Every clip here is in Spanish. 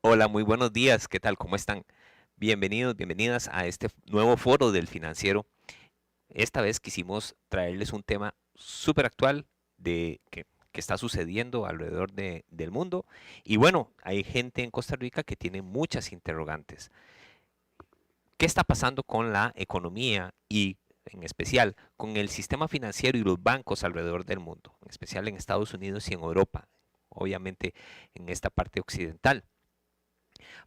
Hola, muy buenos días. ¿Qué tal? ¿Cómo están? Bienvenidos, bienvenidas a este nuevo foro del financiero. Esta vez quisimos traerles un tema súper actual que está sucediendo alrededor del mundo. Y bueno, hay gente en Costa Rica que tiene muchas interrogantes. ¿Qué está pasando con la economía y en especial con el sistema financiero y los bancos alrededor del mundo, en especial en Estados Unidos y en Europa, obviamente en esta parte occidental?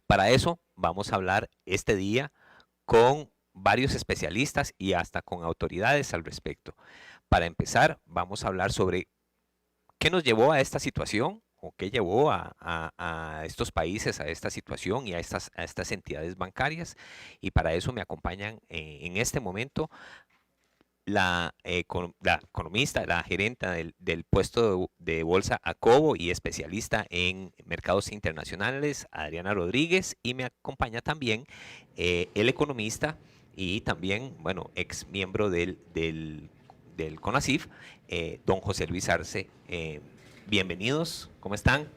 Para eso vamos a hablar este día con varios especialistas y hasta con autoridades al respecto. Para empezar, vamos a hablar sobre qué nos llevó a esta situación o qué llevó a estos países a esta situación y a estas entidades bancarias. Y para eso me acompañan en este momento la economista, la gerenta del puesto de bolsa Acobo y especialista en mercados internacionales, Adriana Rodríguez, y me acompaña también el economista y también, bueno, ex miembro del CONACYF, don José Luis Arce. Bienvenidos, ¿cómo están?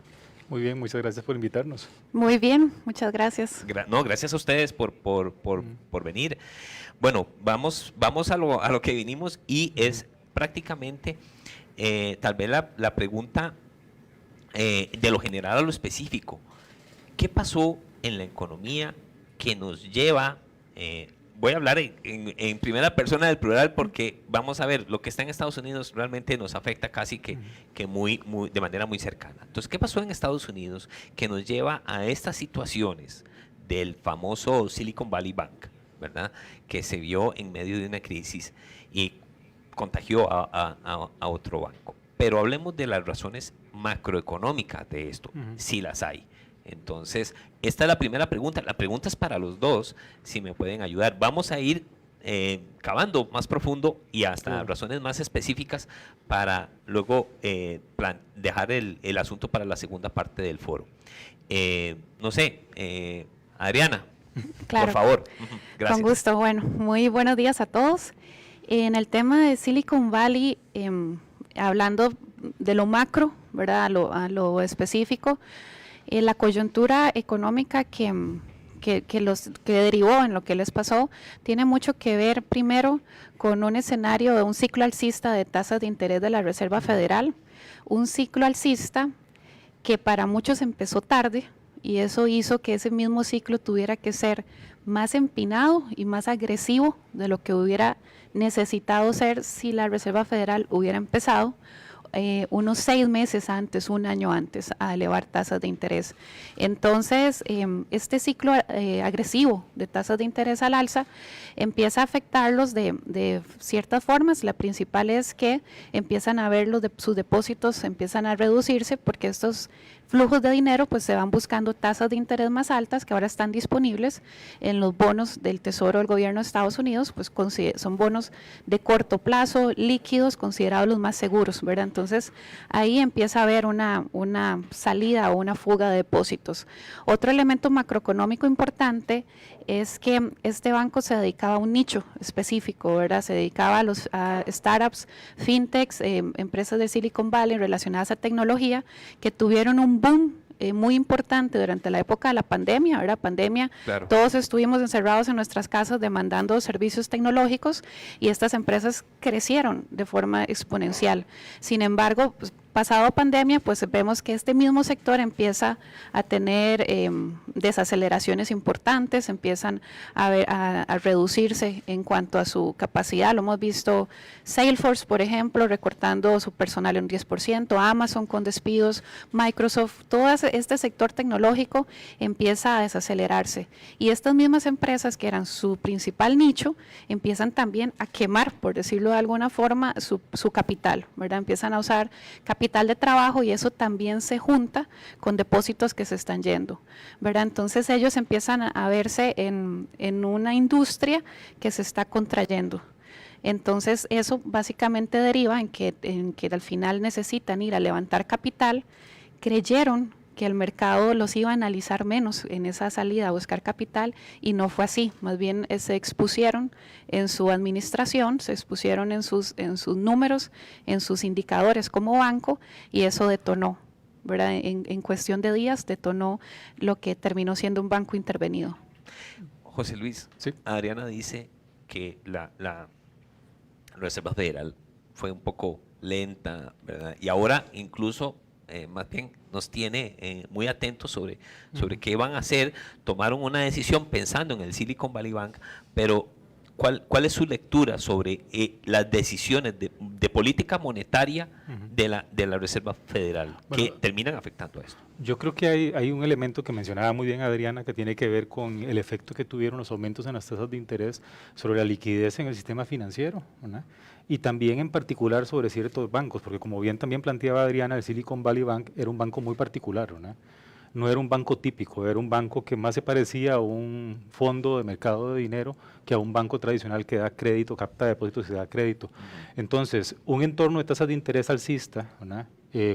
Muy bien, muchas gracias por invitarnos. Muy bien, muchas gracias. No, gracias a ustedes por venir. Bueno, vamos a lo que vinimos y es prácticamente tal vez la pregunta de lo general a lo específico. ¿Qué pasó en la economía que nos lleva, voy a hablar en primera persona del plural porque vamos a ver, lo que está en Estados Unidos realmente nos afecta casi que de manera muy cercana. Entonces, ¿qué pasó en Estados Unidos que nos lleva a estas situaciones del famoso Silicon Valley Bank, ¿verdad? Que se vio en medio de una crisis y contagió a otro banco? Pero hablemos de las razones macroeconómicas de esto, si las hay. Entonces, esta es la primera pregunta. La pregunta es para los dos, si me pueden ayudar. Vamos a ir cavando más profundo y hasta razones más específicas para luego dejar el asunto para la segunda parte del foro. No sé, Adriana, claro, por favor. Gracias. Con gusto. Bueno, muy buenos días a todos. En el tema de Silicon Valley, hablando de lo macro, ¿verdad? A lo específico, la coyuntura económica que derivó en lo que les pasó tiene mucho que ver primero con un escenario de un ciclo alcista de tasas de interés de la Reserva Federal, un ciclo alcista que para muchos empezó tarde y eso hizo que ese mismo ciclo tuviera que ser más empinado y más agresivo de lo que hubiera necesitado ser si la Reserva Federal hubiera empezado unos 6 meses antes, un año antes, a elevar tasas de interés. Entonces, este ciclo agresivo de tasas de interés al alza empieza a afectarlos de ciertas formas. La principal es que empiezan a ver sus depósitos empiezan a reducirse porque estos flujos de dinero pues se van buscando tasas de interés más altas que ahora están disponibles en los bonos del Tesoro del gobierno de Estados Unidos, pues son bonos de corto plazo, líquidos, considerados los más seguros, ¿verdad? Entonces ahí empieza a haber una salida o una fuga de depósitos. Otro elemento macroeconómico importante es que este banco se dedicaba a un nicho específico, ¿verdad? Se dedicaba a startups, fintechs, empresas de Silicon Valley relacionadas a tecnología que tuvieron un boom muy importante durante la época de la pandemia, ¿verdad? Pandemia, claro. Todos estuvimos encerrados en nuestras casas demandando servicios tecnológicos y estas empresas crecieron de forma exponencial. Sin embargo, pues, pasado pandemia, pues vemos que este mismo sector empieza a tener desaceleraciones importantes, empiezan a reducirse en cuanto a su capacidad. Lo hemos visto Salesforce, por ejemplo, recortando su personal en un 10%, Amazon con despidos, Microsoft, todo este sector tecnológico empieza a desacelerarse. Y estas mismas empresas que eran su principal nicho, empiezan también a quemar, por decirlo de alguna forma, su capital, ¿verdad? Empiezan a usar capital de trabajo y eso también se junta con depósitos que se están yendo, ¿verdad? Entonces ellos empiezan a verse en una industria que se está contrayendo. Entonces eso básicamente deriva en que al final necesitan ir a levantar capital. Creyeron que el mercado los iba a analizar menos en esa salida a buscar capital y no fue así, más bien se expusieron en su administración, se expusieron en sus números, en sus indicadores como banco y eso detonó ¿verdad? En cuestión de días detonó lo que terminó siendo un banco intervenido. José Luis, Sí. Adriana dice que la Reserva Federal fue un poco lenta, ¿verdad? Y ahora incluso más bien nos tiene muy atentos sobre qué van a hacer. Tomaron una decisión pensando en el Silicon Valley Bank, pero ¿cuál es su lectura sobre las decisiones de política monetaria de la Reserva Federal que terminan afectando a esto? Yo creo que hay un elemento que mencionaba muy bien Adriana que tiene que ver con el efecto que tuvieron los aumentos en las tasas de interés sobre la liquidez en el sistema financiero, ¿verdad? Y también en particular sobre ciertos bancos, porque como bien también planteaba Adriana, el Silicon Valley Bank era un banco muy particular, ¿verdad? No era un banco típico, era un banco que más se parecía a un fondo de mercado de dinero que a un banco tradicional que da crédito, capta depósitos y da crédito. Entonces, un entorno de tasas de interés alcista, ¿verdad?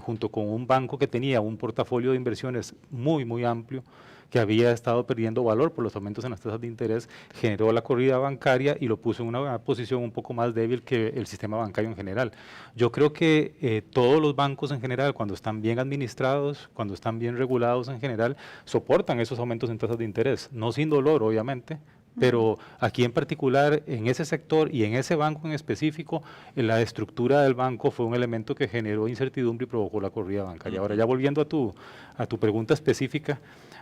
Junto con un banco que tenía un portafolio de inversiones muy, muy amplio, que había estado perdiendo valor por los aumentos en las tasas de interés, generó la corrida bancaria y lo puso en una posición un poco más débil que el sistema bancario en general. Yo creo que todos los bancos en general, cuando están bien administrados, cuando están bien regulados en general, soportan esos aumentos en tasas de interés, no sin dolor, obviamente, pero aquí en particular, en ese sector y en ese banco en específico, la estructura del banco fue un elemento que generó incertidumbre y provocó la corrida bancaria. Ahora, ya volviendo a tu pregunta específica,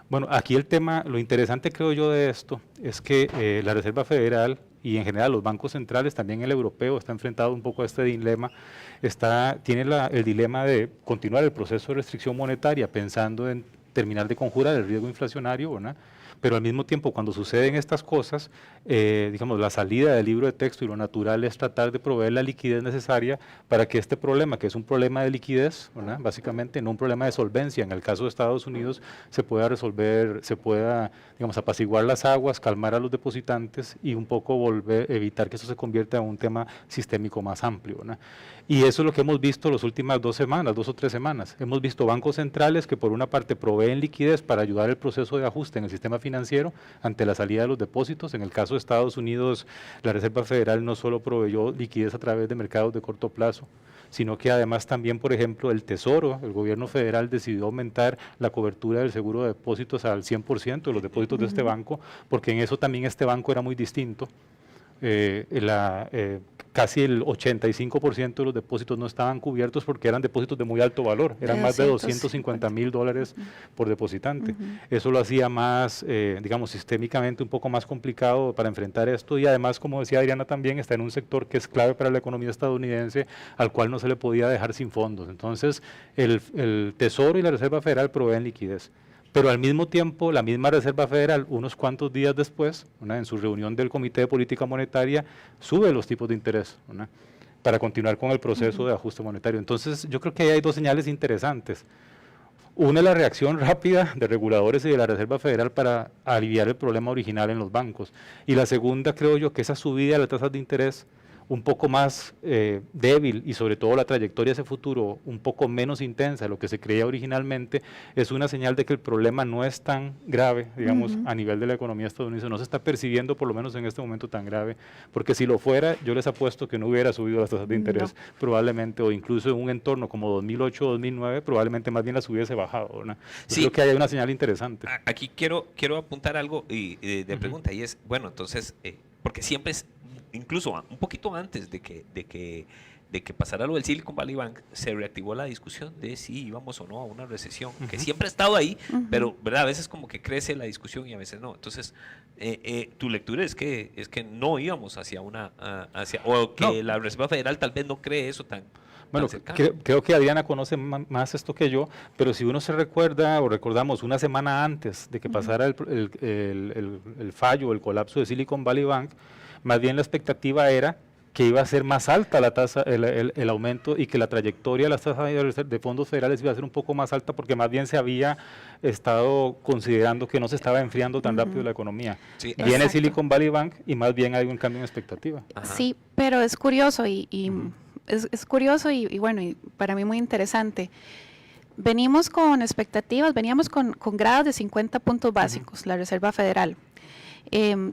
bueno, aquí el tema, lo interesante creo yo de esto, es que la Reserva Federal y en general los bancos centrales, también el europeo, está enfrentado un poco a este dilema, tiene el dilema de continuar el proceso de restricción monetaria pensando en terminar de conjurar el riesgo inflacionario, ¿verdad? Pero al mismo tiempo, cuando suceden estas cosas, digamos, la salida del libro de texto y lo natural es tratar de proveer la liquidez necesaria para que este problema, que es un problema de liquidez, ¿verdad? Básicamente no un problema de solvencia, en el caso de Estados Unidos, se pueda resolver, digamos, apaciguar las aguas, calmar a los depositantes y un poco evitar que eso se convierta en un tema sistémico más amplio, ¿verdad? Y eso es lo que hemos visto las últimas 2 o 3 semanas. Hemos visto bancos centrales que por una parte proveen liquidez para ayudar el proceso de ajuste en el sistema financiero ante la salida de los depósitos. En el caso de Estados Unidos, la Reserva Federal no solo proveyó liquidez a través de mercados de corto plazo, sino que además también, por ejemplo, el Tesoro, el gobierno federal decidió aumentar la cobertura del seguro de depósitos al 100% de los depósitos de este banco, porque en eso también este banco era muy distinto. Casi el 85% de los depósitos no estaban cubiertos porque eran depósitos de muy alto valor, eran más de $250,000 por depositante. Eso lo hacía más, digamos, sistémicamente un poco más complicado para enfrentar esto y además, como decía Adriana también, está en un sector que es clave para la economía estadounidense, al cual no se le podía dejar sin fondos. Entonces, el Tesoro y la Reserva Federal proveen liquidez. Pero al mismo tiempo, la misma Reserva Federal, unos cuantos días después, en su reunión del Comité de Política Monetaria, sube los tipos de interés, para continuar con el proceso de ajuste monetario. Entonces, yo creo que ahí hay 2 señales interesantes. Una es la reacción rápida de reguladores y de la Reserva Federal para aliviar el problema original en los bancos. Y la segunda, creo yo, que esa subida de las tasas de interés un poco más débil y sobre todo la trayectoria hacia futuro un poco menos intensa de lo que se creía originalmente, es una señal de que el problema no es tan grave, digamos, a nivel de la economía estadounidense, no se está percibiendo por lo menos en este momento tan grave, porque si lo fuera, yo les apuesto que no hubiera subido las tasas de interés probablemente, o incluso en un entorno como 2008 o 2009, probablemente más bien las hubiese bajado, ¿verdad? Sí. Creo que hay una señal interesante. Aquí quiero apuntar algo de pregunta, y es, bueno, entonces, porque siempre es, incluso un poquito antes de que pasara lo del Silicon Valley Bank, se reactivó la discusión de si íbamos o no a una recesión, que siempre ha estado ahí, pero ¿verdad? A veces como que crece la discusión y a veces no. Entonces, tu lectura es que no íbamos hacia o que la Reserva Federal tal vez no cree eso tan... Bueno, creo que Adriana conoce más esto que yo, pero si uno se recuerda o recordamos una semana antes de que pasara el fallo, el colapso de Silicon Valley Bank, más bien la expectativa era que iba a ser más alta la tasa, el aumento, y que la trayectoria de las tasas de fondos federales iba a ser un poco más alta porque más bien se había estado considerando que no se estaba enfriando tan rápido la economía. Sí, viene Silicon Valley Bank y más bien hay un cambio en expectativa. Sí, pero es curioso es curioso y bueno, y para mí muy interesante. Veníamos con expectativas, veníamos con grados de 50 puntos básicos, la Reserva Federal.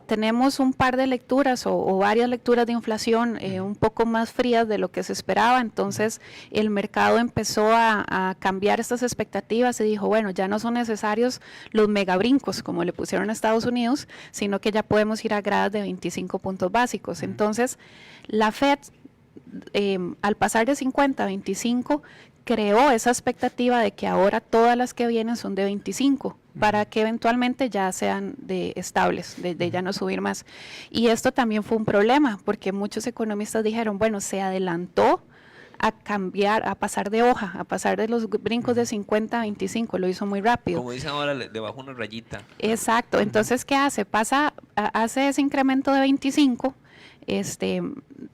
tenemos un par de lecturas o varias lecturas de inflación un poco más frías de lo que se esperaba, entonces el mercado empezó a cambiar estas expectativas y dijo, bueno, ya no son necesarios los megabrincos como le pusieron a Estados Unidos, sino que ya podemos ir a gradas de 25 puntos básicos. Entonces, la Fed, al pasar de 50 a 25, creó esa expectativa de que ahora todas las que vienen son de 25, para que eventualmente ya sean estables, de ya no subir más. Y esto también fue un problema, porque muchos economistas dijeron, bueno, se adelantó a cambiar, a pasar de hoja, a pasar de los brincos de 50 a 25, lo hizo muy rápido. Como dicen ahora, le bajó una rayita. Exacto, entonces, ¿qué hace? Hace ese incremento de 25,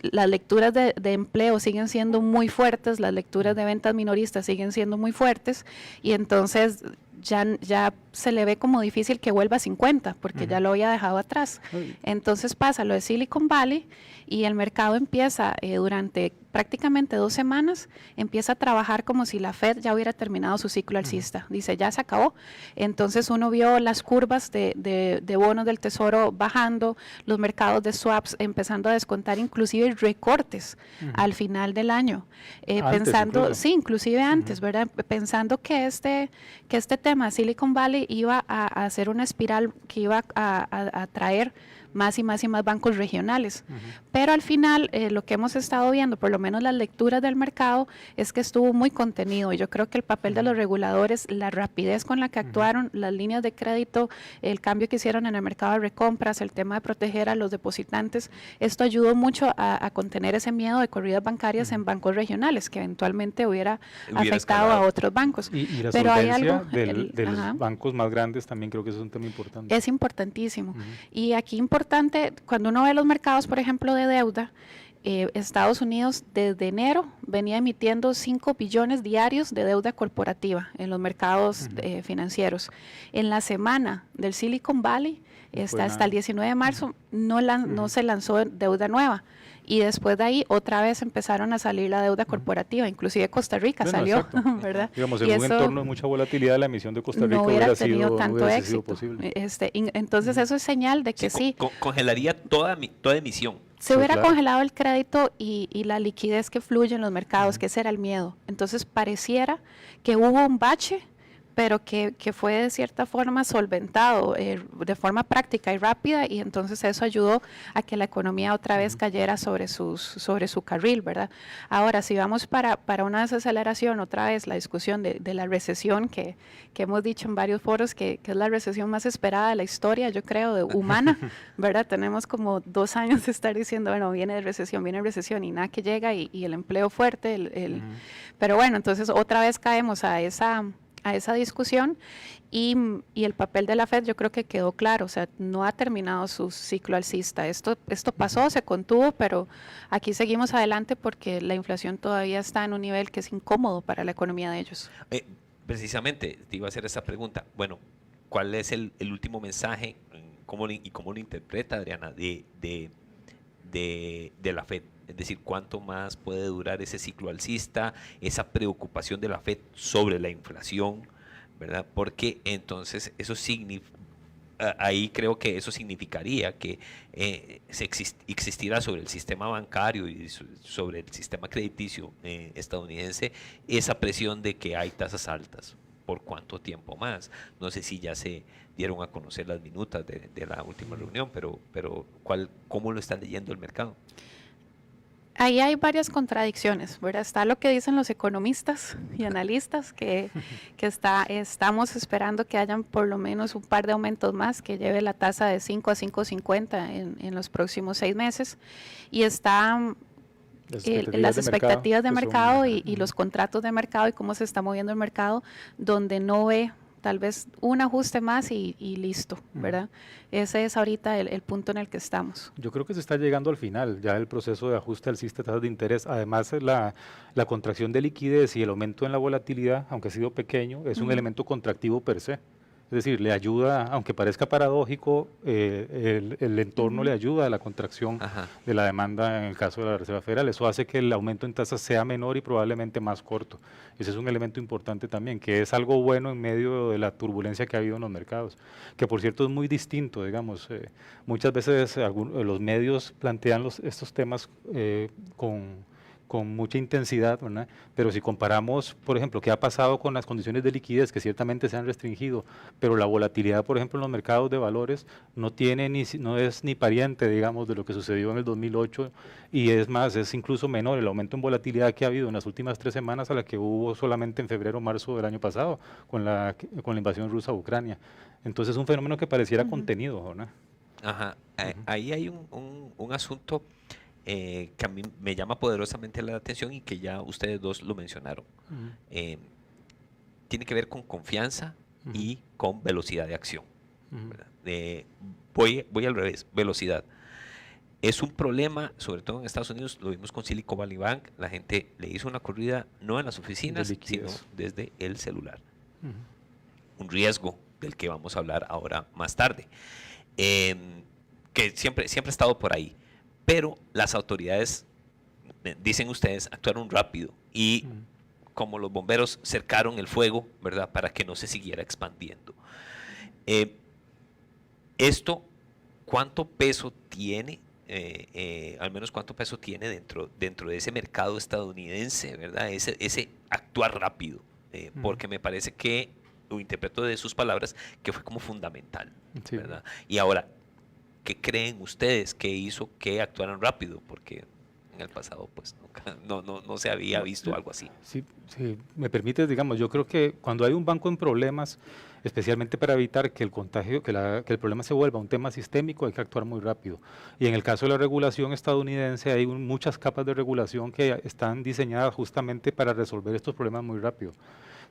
las lecturas de empleo siguen siendo muy fuertes, las lecturas de ventas minoristas siguen siendo muy fuertes, y entonces ya se le ve como difícil que vuelva a 50, porque ya lo había dejado atrás. Entonces pasa lo de Silicon Valley y el mercado empieza durante prácticamente 2 semanas, empieza a trabajar como si la Fed ya hubiera terminado su ciclo alcista. Dice, ya se acabó. Entonces uno vio las curvas de bonos del tesoro bajando, los mercados de swaps empezando a descontar inclusive recortes al final del año. Pensando, incluso. Sí, inclusive antes, ¿verdad? Pensando que este tema Silicon Valley iba a hacer una espiral que iba a traer más y más y más bancos regionales. Pero al final lo que hemos estado viendo, por lo menos las lecturas del mercado, es que estuvo muy contenido. Y yo creo que el papel de los reguladores, la rapidez con la que actuaron, las líneas de crédito, el cambio que hicieron en el mercado de recompras, el tema de proteger a los depositantes, esto ayudó mucho a contener ese miedo de corridas bancarias en bancos regionales, que eventualmente hubiera afectado escalado a otros bancos. Y la Pero hay algo de los bancos más grandes también creo que eso es un tema importante. Es importantísimo. Y aquí importante, cuando uno ve los mercados, por ejemplo, de deuda, Estados Unidos desde enero venía emitiendo 5 billones diarios de deuda corporativa en los mercados financieros. En la semana del Silicon Valley, hasta el 19 de marzo, no se lanzó deuda nueva. Y después de ahí otra vez empezaron a salir la deuda corporativa, inclusive Costa Rica salió, ¿verdad? Digamos, en un entorno de mucha volatilidad, la emisión de Costa Rica no hubiera tenido tanto sido éxito. Posible. Entonces eso es señal de que sí. Congelaría toda emisión. Se hubiera congelado el crédito y la liquidez que fluye en los mercados, que ese era el miedo. Entonces pareciera que hubo un bache, pero que fue de cierta forma solventado de forma práctica y rápida, y entonces eso ayudó a que la economía otra vez cayera sobre su carril, ¿verdad? Ahora, si vamos para una desaceleración, otra vez la discusión de la recesión que hemos dicho en varios foros que es la recesión más esperada de la historia, yo creo, humana, ¿verdad? Tenemos como 2 años de estar diciendo, bueno, viene recesión, y nada que llega, y el empleo fuerte, pero bueno, entonces otra vez caemos a esa discusión, y el papel de la Fed yo creo que quedó claro, o sea, no ha terminado su ciclo alcista. Esto pasó, se contuvo, pero aquí seguimos adelante porque la inflación todavía está en un nivel que es incómodo para la economía de ellos. Precisamente te iba a hacer esa pregunta. Bueno, ¿cuál es el último mensaje? ¿Cómo lo interpreta, Adriana, de la Fed? Es decir, ¿cuánto más puede durar ese ciclo alcista, esa preocupación de la Fed sobre la inflación, ¿verdad? Porque entonces ahí creo que eso significaría que existirá sobre el sistema bancario y sobre el sistema crediticio estadounidense esa presión de que hay tasas altas. ¿Por cuánto tiempo más? No sé si ya se dieron a conocer las minutas de la última reunión, pero ¿cómo lo está leyendo el mercado? Ahí hay varias contradicciones, ¿verdad? Está lo que dicen los economistas y analistas, que estamos esperando que hayan por lo menos un par de aumentos más, que lleve la tasa de 5 a 5.50 en los próximos 6 meses. Y están las expectativas de mercado y los contratos de mercado y cómo se está moviendo el mercado, donde no ve tal vez un ajuste más y listo, ¿verdad? Ese es ahorita el punto en el que estamos. Yo creo que se está llegando al final, ya el proceso de ajuste alcista de tasas de interés. Además, la contracción de liquidez y el aumento en la volatilidad, aunque ha sido pequeño, es un elemento contractivo per se. Es decir, le ayuda, aunque parezca paradójico, el entorno le ayuda a la contracción Ajá. de la demanda en el caso de la Reserva Federal. Eso hace que el aumento en tasas sea menor y probablemente más corto. Ese es un elemento importante también, que es algo bueno en medio de la turbulencia que ha habido en los mercados, que por cierto es muy distinto, digamos. Muchas veces los medios plantean estos temas con mucha intensidad, ¿verdad? Pero si comparamos, por ejemplo, qué ha pasado con las condiciones de liquidez, que ciertamente se han restringido, pero la volatilidad, por ejemplo, en los mercados de valores no es ni pariente, digamos, de lo que sucedió en el 2008, y es más, es incluso menor el aumento en volatilidad que ha habido en las últimas 3 semanas a la que hubo solamente en febrero o marzo del año pasado, con la invasión rusa a Ucrania. Entonces es un fenómeno que pareciera contenido, ¿verdad? Ajá. Ahí hay un asunto que a mí me llama poderosamente la atención y que ya ustedes dos lo mencionaron. Tiene que ver con confianza y con velocidad de acción. ¿Verdad? Voy al revés, velocidad. Es un problema, sobre todo en Estados Unidos, lo vimos con Silicon Valley Bank, la gente le hizo una corrida no en las oficinas, sino desde el celular. Un riesgo del que vamos a hablar ahora más tarde, que siempre ha estado por ahí. Pero las autoridades, dicen ustedes, actuaron rápido y como los bomberos cercaron el fuego, ¿verdad?, para que no se siguiera expandiendo. Esto, ¿cuánto peso tiene? Al menos cuánto peso tiene dentro de ese mercado estadounidense, ¿verdad? Ese actuar rápido, porque me parece que, lo interpreto de sus palabras, que fue como fundamental, sí, ¿verdad? Y ahora, ¿qué creen ustedes que hizo que actuaran rápido? Porque en el pasado pues nunca, no se había visto algo así. Sí, me permites, digamos, yo creo que cuando hay un banco en problemas, especialmente para evitar que el contagio, que el problema se vuelva un tema sistémico, hay que actuar muy rápido. Y en el caso de la regulación estadounidense, hay muchas capas de regulación que están diseñadas justamente para resolver estos problemas muy rápido.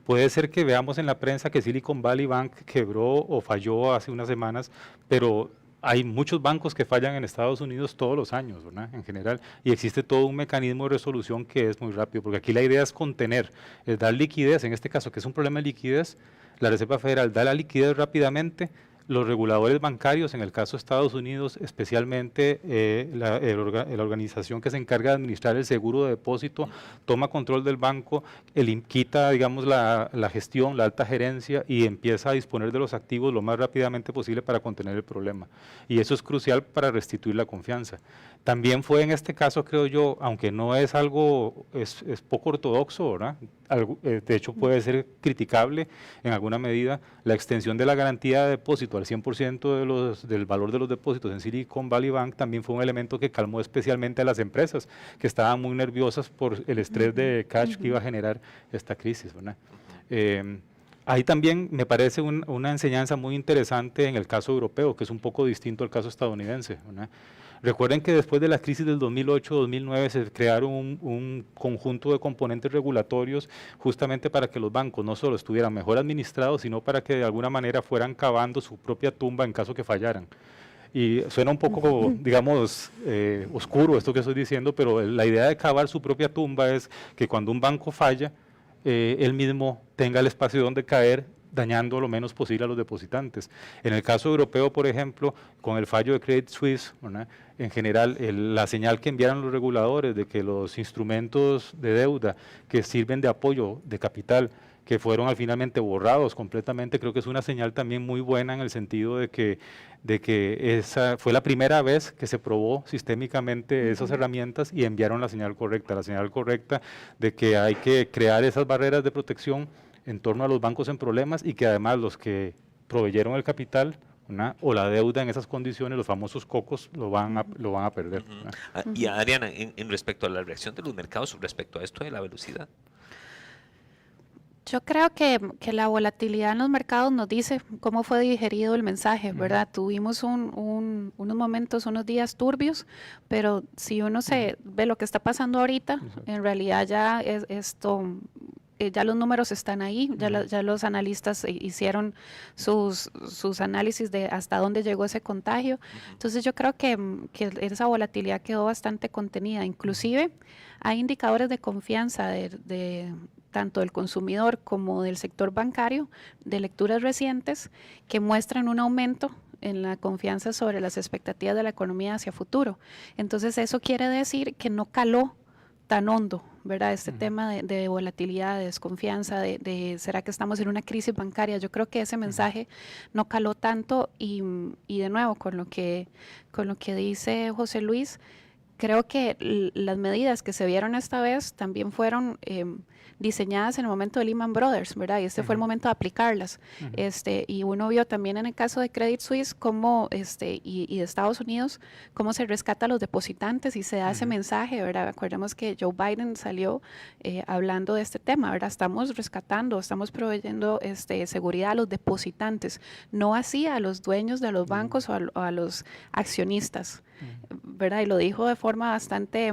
Puede ser que veamos en la prensa que Silicon Valley Bank quebró o falló hace unas semanas, pero hay muchos bancos que fallan en Estados Unidos todos los años, ¿verdad?, en general, y existe todo un mecanismo de resolución que es muy rápido, porque aquí la idea es contener, es dar liquidez, en este caso que es un problema de liquidez, la Reserva Federal da la liquidez rápidamente, los reguladores bancarios, en el caso de Estados Unidos, especialmente la organización que se encarga de administrar el seguro de depósito, toma control del banco, quita, digamos, la gestión, la alta gerencia y empieza a disponer de los activos lo más rápidamente posible para contener el problema. Y eso es crucial para restituir la confianza. También fue en este caso, creo yo, aunque no es algo, es poco ortodoxo, ¿verdad?, de hecho puede ser criticable en alguna medida, la extensión de la garantía de depósito al 100% del valor de los depósitos en Silicon Valley Bank también fue un elemento que calmó especialmente a las empresas que estaban muy nerviosas por el estrés de cash que iba a generar esta crisis, ¿verdad? Ahí también me parece una enseñanza muy interesante en el caso europeo, que es un poco distinto al caso estadounidense, ¿verdad? Recuerden que después de la crisis del 2008-2009 se crearon un conjunto de componentes regulatorios justamente para que los bancos no solo estuvieran mejor administrados, sino para que de alguna manera fueran cavando su propia tumba en caso que fallaran. Y suena un poco, digamos, oscuro esto que estoy diciendo, pero la idea de cavar su propia tumba es que cuando un banco falla, él mismo tenga el espacio donde caer, dañando lo menos posible a los depositantes. En el caso europeo, por ejemplo, con el fallo de Credit Suisse, ¿verdad?, en general, la señal que enviaron los reguladores de que los instrumentos de deuda que sirven de apoyo de capital, que fueron finalmente borrados completamente, creo que es una señal también muy buena en el sentido de que esa fue la primera vez que se probó sistémicamente esas herramientas y enviaron la señal correcta de que hay que crear esas barreras de protección en torno a los bancos en problemas y que además los que proveyeron el capital o la deuda en esas condiciones, los famosos cocos, lo van a perder. Y Adriana, en respecto a la reacción de los mercados, respecto a esto de la velocidad. Yo creo que la volatilidad en los mercados nos dice cómo fue digerido el mensaje, ¿verdad? Tuvimos unos momentos, unos días turbios, pero si uno se ve lo que está pasando ahorita, en realidad ya ya los números están ahí, ya los analistas hicieron sus análisis de hasta dónde llegó ese contagio. Entonces yo creo que esa volatilidad quedó bastante contenida. Inclusive hay indicadores de confianza tanto del consumidor como del sector bancario, de lecturas recientes que muestran un aumento en la confianza sobre las expectativas de la economía hacia futuro. Entonces eso quiere decir que no caló tan hondo, ¿verdad? Este tema de volatilidad, de desconfianza, de ¿será que estamos en una crisis bancaria? Yo creo que ese mensaje no caló tanto y de nuevo con lo que dice José Luis, creo que las medidas que se vieron esta vez también fueron diseñadas en el momento de Lehman Brothers, ¿verdad? Y fue el momento de aplicarlas. Y uno vio también en el caso de Credit Suisse cómo, y de Estados Unidos, cómo se rescata a los depositantes y se da ese mensaje, ¿verdad? Acordemos que Joe Biden salió hablando de este tema, ¿verdad? Estamos rescatando, estamos proveyendo seguridad a los depositantes, no así a los dueños de los bancos o a los accionistas, ¿verdad? Y lo dijo de forma bastante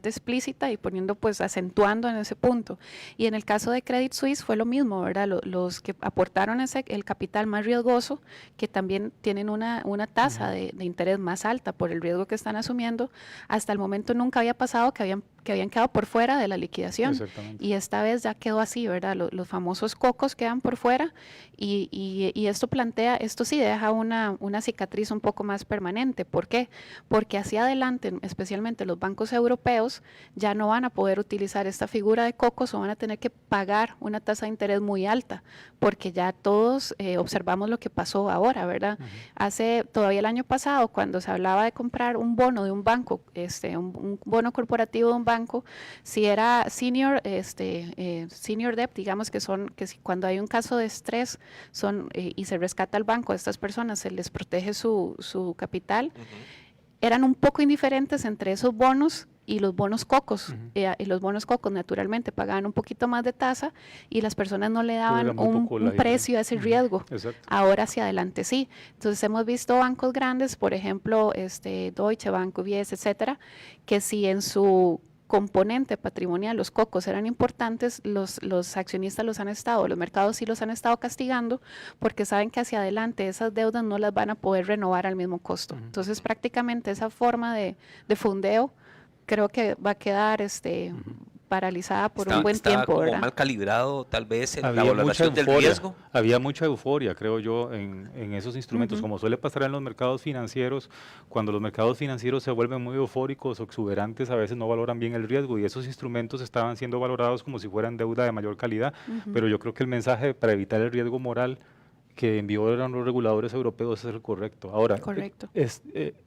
explícita y poniendo, pues, acentuando en ese punto. Y en el caso de Credit Suisse fue lo mismo, ¿verdad? Los que aportaron el capital más riesgoso, que también tienen una tasa de interés más alta por el riesgo que están asumiendo, hasta el momento nunca había pasado que habían quedado por fuera de la liquidación. Y esta vez ya quedó así, ¿verdad? Los famosos cocos quedan por fuera y esto sí deja una cicatriz un poco más permanente. ¿Por qué? Porque hacia adelante, especialmente los bancos europeos, ya no van a poder utilizar esta figura de cocos o van a tener que pagar una tasa de interés muy alta, porque ya todos observamos lo que pasó ahora, ¿verdad? Todavía el año pasado, cuando se hablaba de comprar un bono de un banco, un bono corporativo de un banco, si era senior debt, digamos que cuando hay un caso de estrés y se rescata al banco, a estas personas se les protege su capital, eran un poco indiferentes entre esos bonos y los bonos cocos. Y los bonos cocos naturalmente pagaban un poquito más de tasa y las personas no le daban un precio a ese riesgo. Ahora hacia adelante sí. Entonces hemos visto bancos grandes, por ejemplo, Deutsche Bank, UBS, etcétera, que si en su componente patrimonial los cocos eran importantes, los accionistas los mercados sí los han estado castigando porque saben que hacia adelante esas deudas no las van a poder renovar al mismo costo. Entonces prácticamente esa forma de fondeo creo que va a quedar paralizada por un buen tiempo, ¿verdad? Como mal calibrado tal vez en la valoración del riesgo. Había mucha euforia, creo yo, en esos instrumentos, como suele pasar en los mercados financieros. Cuando los mercados financieros se vuelven muy eufóricos o exuberantes, a veces no valoran bien el riesgo y esos instrumentos estaban siendo valorados como si fueran deuda de mayor calidad, pero yo creo que el mensaje para evitar el riesgo moral que enviaron los reguladores europeos es el correcto. Ahora,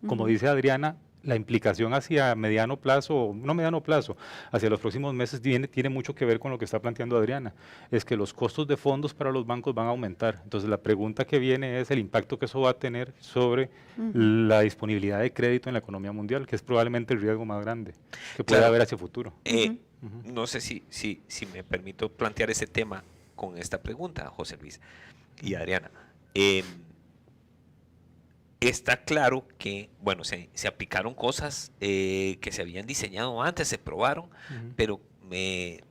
como dice Adriana, la implicación hacia mediano plazo, no mediano plazo, hacia los próximos meses tiene mucho que ver con lo que está planteando Adriana, es que los costos de fondos para los bancos van a aumentar. Entonces la pregunta que viene es el impacto que eso va a tener sobre la disponibilidad de crédito en la economía mundial, que es probablemente el riesgo más grande que puede haber hacia el futuro. No sé si me permito plantear ese tema con esta pregunta, José Luis y Adriana. Está claro que, bueno, se aplicaron cosas que se habían diseñado antes, se probaron, pero me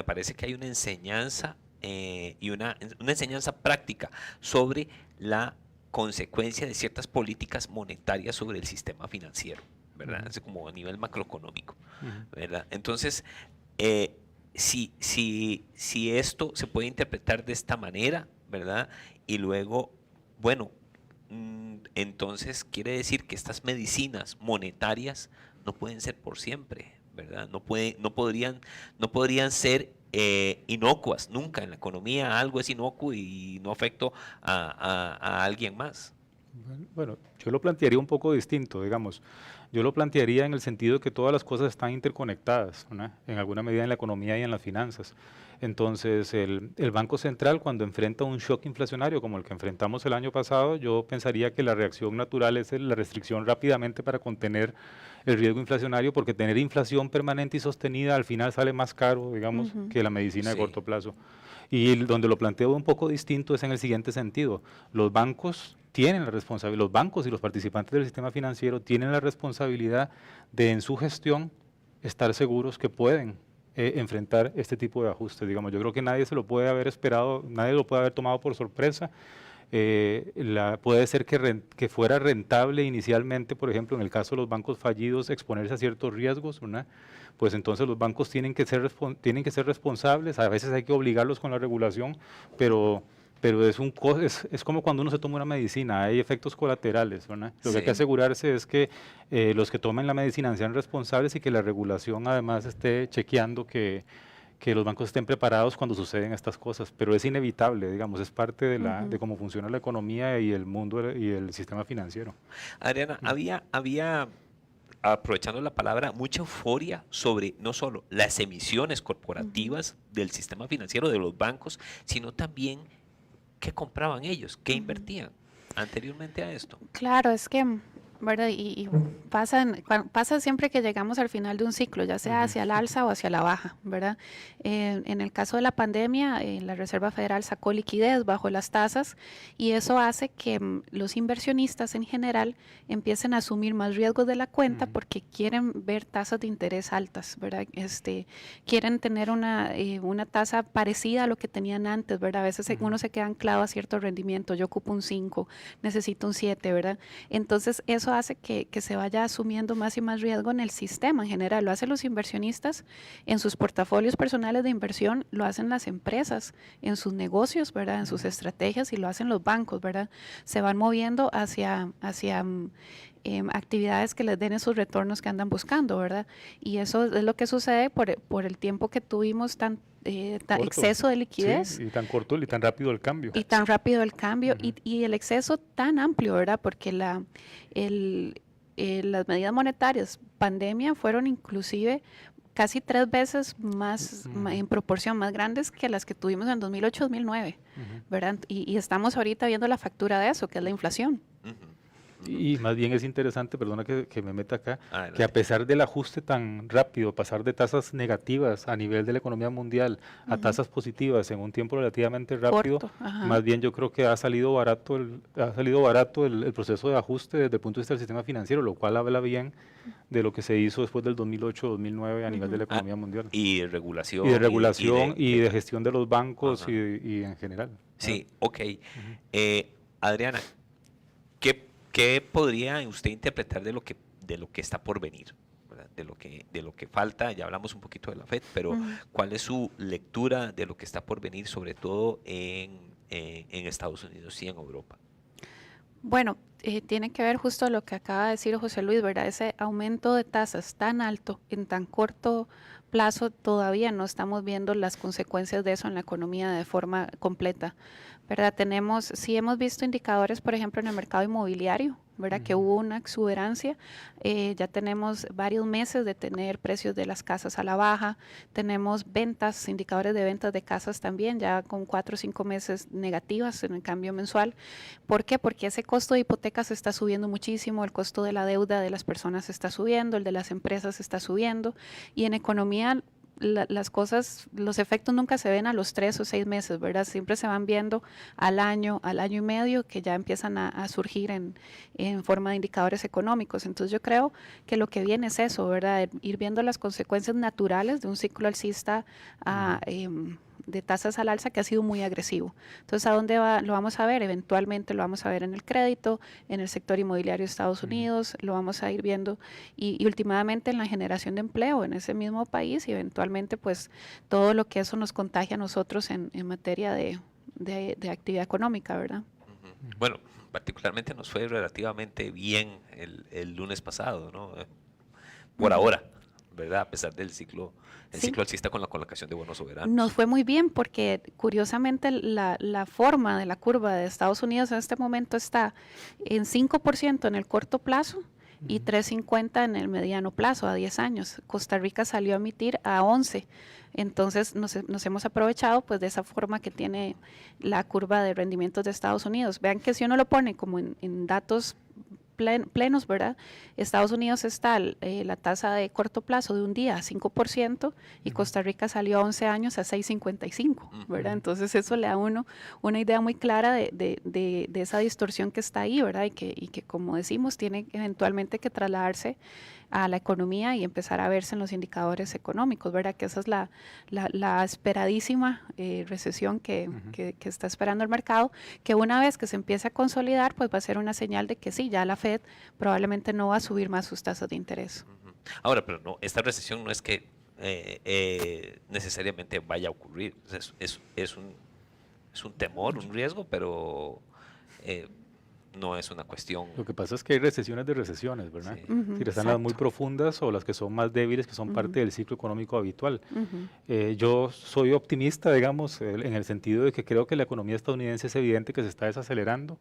parece que hay una enseñanza y una enseñanza práctica sobre la consecuencia de ciertas políticas monetarias sobre el sistema financiero, ¿verdad? Es como a nivel macroeconómico, ¿verdad? Entonces, si esto se puede interpretar de esta manera, ¿verdad? Y luego, bueno, entonces quiere decir que estas medicinas monetarias no pueden ser por siempre, ¿verdad? No podrían ser inocuas nunca. En la economía algo es inocuo y no afecta a alguien más. Bueno, yo lo plantearía un poco distinto, digamos. Yo lo plantearía en el sentido de que todas las cosas están interconectadas, ¿no? En alguna medida en la economía y en las finanzas. Entonces, el Banco Central, cuando enfrenta un shock inflacionario como el que enfrentamos el año pasado, yo pensaría que la reacción natural es la restricción rápidamente para contener el riesgo inflacionario, porque tener inflación permanente y sostenida al final sale más caro, digamos, que la medicina de corto plazo. Y donde lo planteo un poco distinto es en el siguiente sentido. Los bancos tienen la responsabilidad, los bancos y los participantes del sistema financiero tienen la responsabilidad de en su gestión estar seguros que pueden enfrentar este tipo de ajustes. Digamos, yo creo que nadie se lo puede haber esperado, nadie lo puede haber tomado por sorpresa. puede ser que fuera rentable inicialmente, por ejemplo, en el caso de los bancos fallidos, exponerse a ciertos riesgos, ¿verdad? Pues entonces los bancos tienen que ser responsables, a veces hay que obligarlos con la regulación, pero es como cuando uno se toma una medicina, hay efectos colaterales, ¿verdad? Lo que hay que asegurarse es que los que tomen la medicina sean responsables y que la regulación además esté chequeando que los bancos estén preparados cuando suceden estas cosas, pero es inevitable, digamos, es parte de cómo funciona la economía y el mundo y el sistema financiero. Adriana, había, aprovechando la palabra, mucha euforia sobre no solo las emisiones corporativas del sistema financiero, de los bancos, sino también qué compraban ellos, qué invertían anteriormente a esto. Claro, es que, ¿verdad? Y pasa siempre que llegamos al final de un ciclo, ya sea hacia el alza o hacia la baja, ¿verdad? En el caso de la pandemia, la Reserva Federal sacó liquidez bajo las tasas y eso hace que los inversionistas en general empiecen a asumir más riesgos de la cuenta porque quieren ver tasas de interés altas, ¿verdad? Quieren tener una tasa parecida a lo que tenían antes, ¿verdad? A veces uno se queda anclado a cierto rendimiento, yo ocupo un 5, necesito un 7, ¿verdad? Entonces eso hace que se vaya asumiendo más y más riesgo en el sistema en general. Lo hacen los inversionistas en sus portafolios personales de inversión, lo hacen las empresas en sus negocios, ¿verdad? En sus estrategias y lo hacen los bancos, ¿verdad? Se van moviendo hacia actividades que les den esos retornos que andan buscando, ¿verdad? Y eso es lo que sucede por el tiempo que tuvimos tan exceso de liquidez. Sí, y tan corto y tan rápido el cambio. Y tan rápido el cambio y el exceso tan amplio, ¿verdad? Porque las medidas monetarias pandemia fueron inclusive casi 3 veces más en proporción más grandes que las que tuvimos en 2008-2009, ¿verdad? Y estamos ahorita viendo la factura de eso, que es la inflación. Y más bien es interesante, perdona que me meta acá, que a pesar del ajuste tan rápido, pasar de tasas negativas a nivel de la economía mundial a tasas positivas en un tiempo relativamente rápido, más bien yo creo que ha salido barato el proceso de ajuste desde el punto de vista del sistema financiero, lo cual habla bien de lo que se hizo después del 2008-2009 a nivel de la economía mundial. Y de regulación. Y de regulación y de gestión de los bancos y en general. Sí, ok. Adriana, ¿qué podría usted interpretar de lo que está por venir? ¿Verdad? De lo que falta, ya hablamos un poquito de la FED, pero ¿cuál es su lectura de lo que está por venir, sobre todo en Estados Unidos y en Europa? Bueno, tiene que ver justo lo que acaba de decir José Luis, ¿verdad? Ese aumento de tasas tan alto en tan corto plazo, todavía no estamos viendo las consecuencias de eso en la economía de forma completa, ¿verdad? Sí hemos visto indicadores, por ejemplo, en el mercado inmobiliario, ¿verdad? Que hubo una exuberancia, ya tenemos varios meses de tener precios de las casas a la baja, tenemos indicadores de ventas de casas también, ya con 4 o 5 meses negativas en el cambio mensual. ¿Por qué? Porque ese costo de hipotecas está subiendo muchísimo, el costo de la deuda de las personas está subiendo, el de las empresas está subiendo, y en economía las cosas, los efectos nunca se ven a los 3 o 6 meses, ¿verdad? Siempre se van viendo al año y medio, que ya empiezan a surgir en forma de indicadores económicos. Entonces yo creo que lo que viene es eso, ¿verdad? Ir viendo las consecuencias naturales de un ciclo alcista de tasas al alza que ha sido muy agresivo. Entonces, ¿a dónde lo vamos a ver? Eventualmente lo vamos a ver en el crédito, en el sector inmobiliario de Estados Unidos, lo vamos a ir viendo y últimamente en la generación de empleo en ese mismo país y eventualmente pues todo lo que eso nos contagia a nosotros en materia de actividad económica, ¿verdad? Bueno, particularmente nos fue relativamente bien el lunes pasado, ¿no? Por ahora, ¿verdad? A pesar del ciclo alcista con la colocación de bonos soberanos. Nos fue muy bien porque curiosamente la forma de la curva de Estados Unidos en este momento está en 5% en el corto plazo y 3.50 en el mediano plazo, a 10 años. Costa Rica salió a emitir a 11. Entonces nos hemos aprovechado pues de esa forma que tiene la curva de rendimientos de Estados Unidos. Vean que si uno lo pone como en datos plenos, ¿verdad? Estados Unidos está la tasa de corto plazo de un día a 5% y Costa Rica salió a 11 años a 6.55, ¿verdad? Entonces eso le da a uno una idea muy clara de esa distorsión que está ahí, ¿verdad? Y que como decimos tiene eventualmente que trasladarse a la economía y empezar a verse en los indicadores económicos, ¿verdad? Que esa es la esperadísima recesión que está esperando el mercado, que una vez que se empiece a consolidar, pues va a ser una señal de que sí, ya la Fed probablemente no va a subir más sus tasas de interés. Ahora, pero no, esta recesión no es que necesariamente vaya a ocurrir, es un temor, un riesgo, pero no es una cuestión. Lo que pasa es que hay recesiones de recesiones, ¿verdad? Sí. Ujú, Si están las muy exacto. profundas o las que son más débiles, que son Ujú. parte del ciclo económico habitual. Ujú. Yo soy optimista, digamos, en el sentido de que creo que la economía estadounidense es evidente que se está desacelerando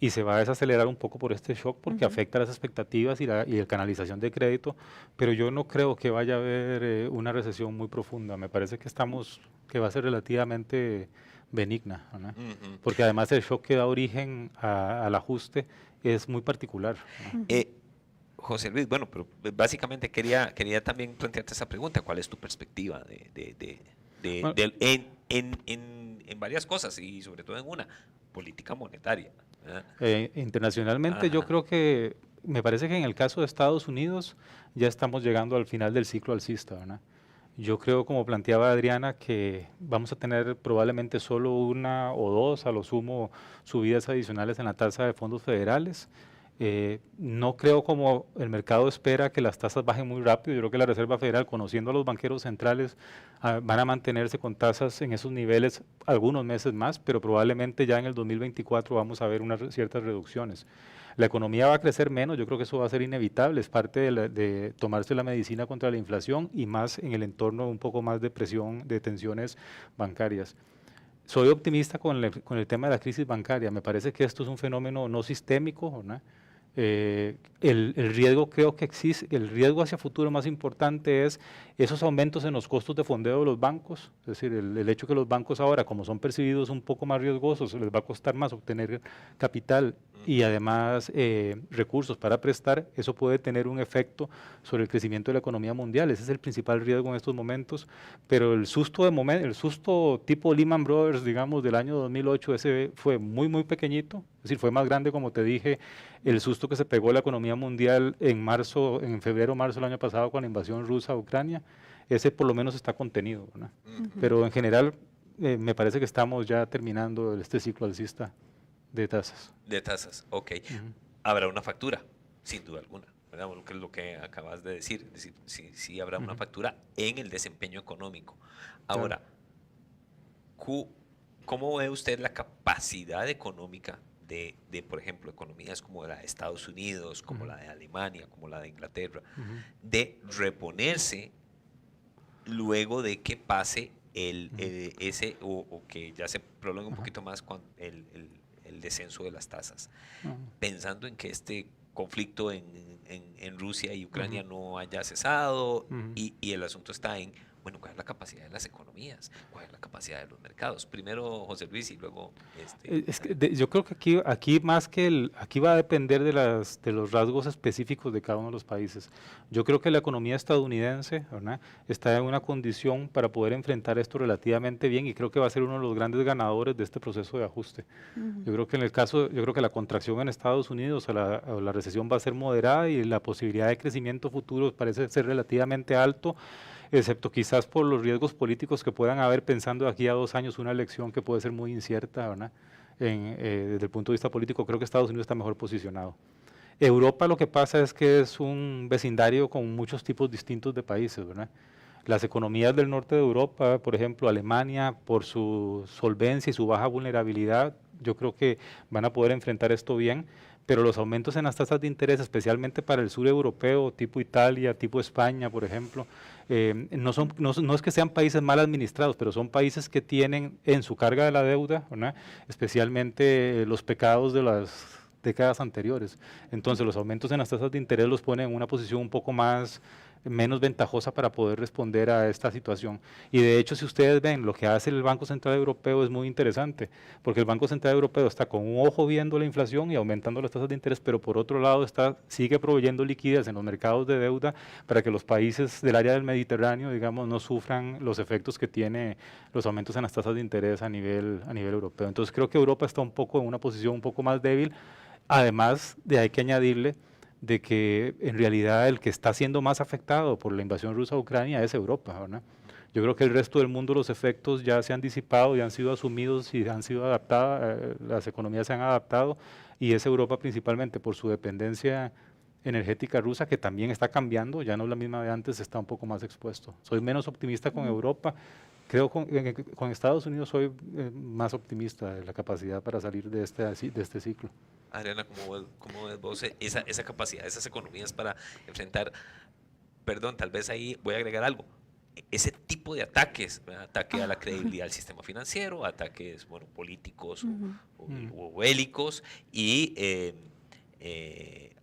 y se va a desacelerar un poco por este shock porque Ujú. afecta las expectativas y la canalización de crédito, pero yo no creo que vaya a haber una recesión muy profunda. Me parece que va a ser relativamente benigna, ¿verdad? Ujú. Porque además el shock que da origen al ajuste es muy particular, ¿no? Eh, José Luis, bueno, pero básicamente quería también plantearte esa pregunta. ¿Cuál es tu perspectiva Bueno, en varias cosas y sobre todo en una, política monetaria? ¿Verdad? internacionalmente yo Ajá. creo que, me parece que en el caso de Estados Unidos ya estamos llegando al final del ciclo alcista, ¿verdad? Yo creo, como planteaba Adriana, que vamos a tener probablemente solo una o dos, a lo sumo, subidas adicionales en la tasa de fondos federales. No creo, como el mercado espera, que las tasas bajen muy rápido. Yo creo que la Reserva Federal, conociendo a los banqueros centrales, van a mantenerse con tasas en esos niveles algunos meses más, pero probablemente ya en el 2024 vamos a ver ciertas reducciones. La economía va a crecer menos, yo creo que eso va a ser inevitable, es parte de tomarse la medicina contra la inflación y más en el entorno un poco más de presión, de tensiones bancarias. Soy optimista con el tema de la crisis bancaria, me parece que esto es un fenómeno no sistémico, ¿no? El riesgo creo que existe, el riesgo hacia futuro más importante es esos aumentos en los costos de fondeo de los bancos, es decir, el hecho que los bancos ahora, como son percibidos un poco más riesgosos, les va a costar más obtener capital y además recursos para prestar, eso puede tener un efecto sobre el crecimiento de la economía mundial. Ese es el principal riesgo en estos momentos, pero el susto el susto tipo Lehman Brothers, digamos, del año 2008, ese fue muy pequeñito, es decir, fue más grande, como te dije, el susto que se pegó la economía mundial en febrero, marzo del año pasado con la invasión rusa a Ucrania, ese por lo menos está contenido, ¿verdad? Pero en general me parece que estamos ya terminando este ciclo alcista de tasas. De tasas, ok. Ujú. Habrá una factura, sin duda alguna, ¿verdad? Lo que acabas de decir, es decir, sí habrá una Ujú. factura en el desempeño económico. Claro. Ahora, ¿cómo ve usted la capacidad económica por ejemplo, economías como la de Estados Unidos, como Ujú. la de Alemania, como la de Inglaterra, Ujú. de reponerse luego de que pase o que ya se prolongue un Ajá. poquito más con el descenso de las tasas? Ujú. Pensando en que este conflicto en Rusia y Ucrania Ujú. no haya cesado Ujú. y el asunto está en, bueno, ¿cuál es la capacidad de las economías? ¿Cuál es la capacidad de los mercados? Primero José Luis y luego Es que yo creo que aquí más aquí va a depender de los rasgos específicos de cada uno de los países. Yo creo que la economía estadounidense, ¿verdad?, está en una condición para poder enfrentar esto relativamente bien y creo que va a ser uno de los grandes ganadores de este proceso de ajuste. Yo creo que yo creo que la contracción en Estados Unidos o la recesión va a ser moderada y la posibilidad de crecimiento futuro parece ser relativamente alto, excepto quizás por los riesgos políticos que puedan haber, pensando de aquí a 2 años una elección que puede ser muy incierta, ¿verdad? Desde el punto de vista político, creo que Estados Unidos está mejor posicionado. Europa, lo que pasa es que es un vecindario con muchos tipos distintos de países, ¿verdad? Las economías del norte de Europa, por ejemplo, Alemania, por su solvencia y su baja vulnerabilidad, yo creo que van a poder enfrentar esto bien, pero los aumentos en las tasas de interés, especialmente para el sur europeo, tipo Italia, tipo España, por ejemplo, no es que sean países mal administrados, pero son países que tienen en su carga de la deuda, ¿verdad?, especialmente los pecados de las décadas anteriores. Entonces, los aumentos en las tasas de interés los ponen en una posición un poco menos ventajosa para poder responder a esta situación. Y de hecho, si ustedes ven, lo que hace el Banco Central Europeo es muy interesante, porque el Banco Central Europeo está con un ojo viendo la inflación y aumentando las tasas de interés, pero por otro lado sigue proveyendo liquidez en los mercados de deuda para que los países del área del Mediterráneo, digamos, no sufran los efectos que tiene los aumentos en las tasas de interés a nivel europeo. Entonces creo que Europa está un poco en una posición un poco más débil. Además de, hay que añadirle, de que en realidad el que está siendo más afectado por la invasión rusa a Ucrania es Europa, ¿verdad? Yo creo que el resto del mundo los efectos ya se han disipado, ya han sido asumidos y han sido adaptadas, las economías se han adaptado y es Europa principalmente por su dependencia energética rusa que también está cambiando, ya no es la misma de antes, está un poco más expuesto. Soy menos optimista con Europa, creo con Estados Unidos soy más optimista de la capacidad para salir de este ciclo. Adriana, ¿cómo ves vos esa capacidad, esas economías para enfrentar, perdón, tal vez ahí voy a agregar algo, ese tipo de ataques, ¿verdad? Ataque a la credibilidad del sistema financiero, ataques, bueno, políticos o bélicos y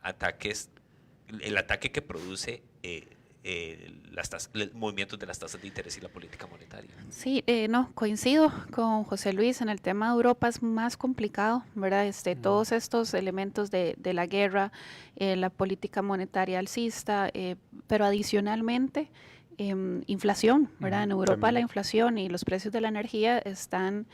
ataques, el ataque que produce los movimientos de las tasas de interés y la política monetaria? Sí, no, coincido con José Luis, en el tema de Europa es más complicado, ¿verdad? Todos estos elementos de la guerra, la política monetaria alcista, pero adicionalmente inflación, ¿verdad? En Europa También. la inflación y los precios de la energía están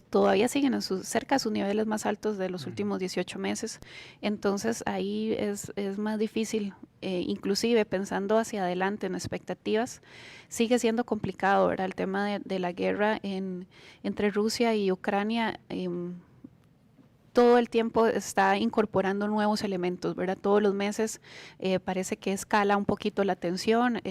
todavía siguen cerca de sus niveles más altos de los últimos 18 meses. Entonces ahí es más difícil, inclusive pensando hacia adelante en expectativas, sigue siendo complicado, ¿verdad? El tema de la guerra entre Rusia y Ucrania. Todo el tiempo está incorporando nuevos elementos, ¿verdad? Todos los meses parece que escala un poquito la tensión,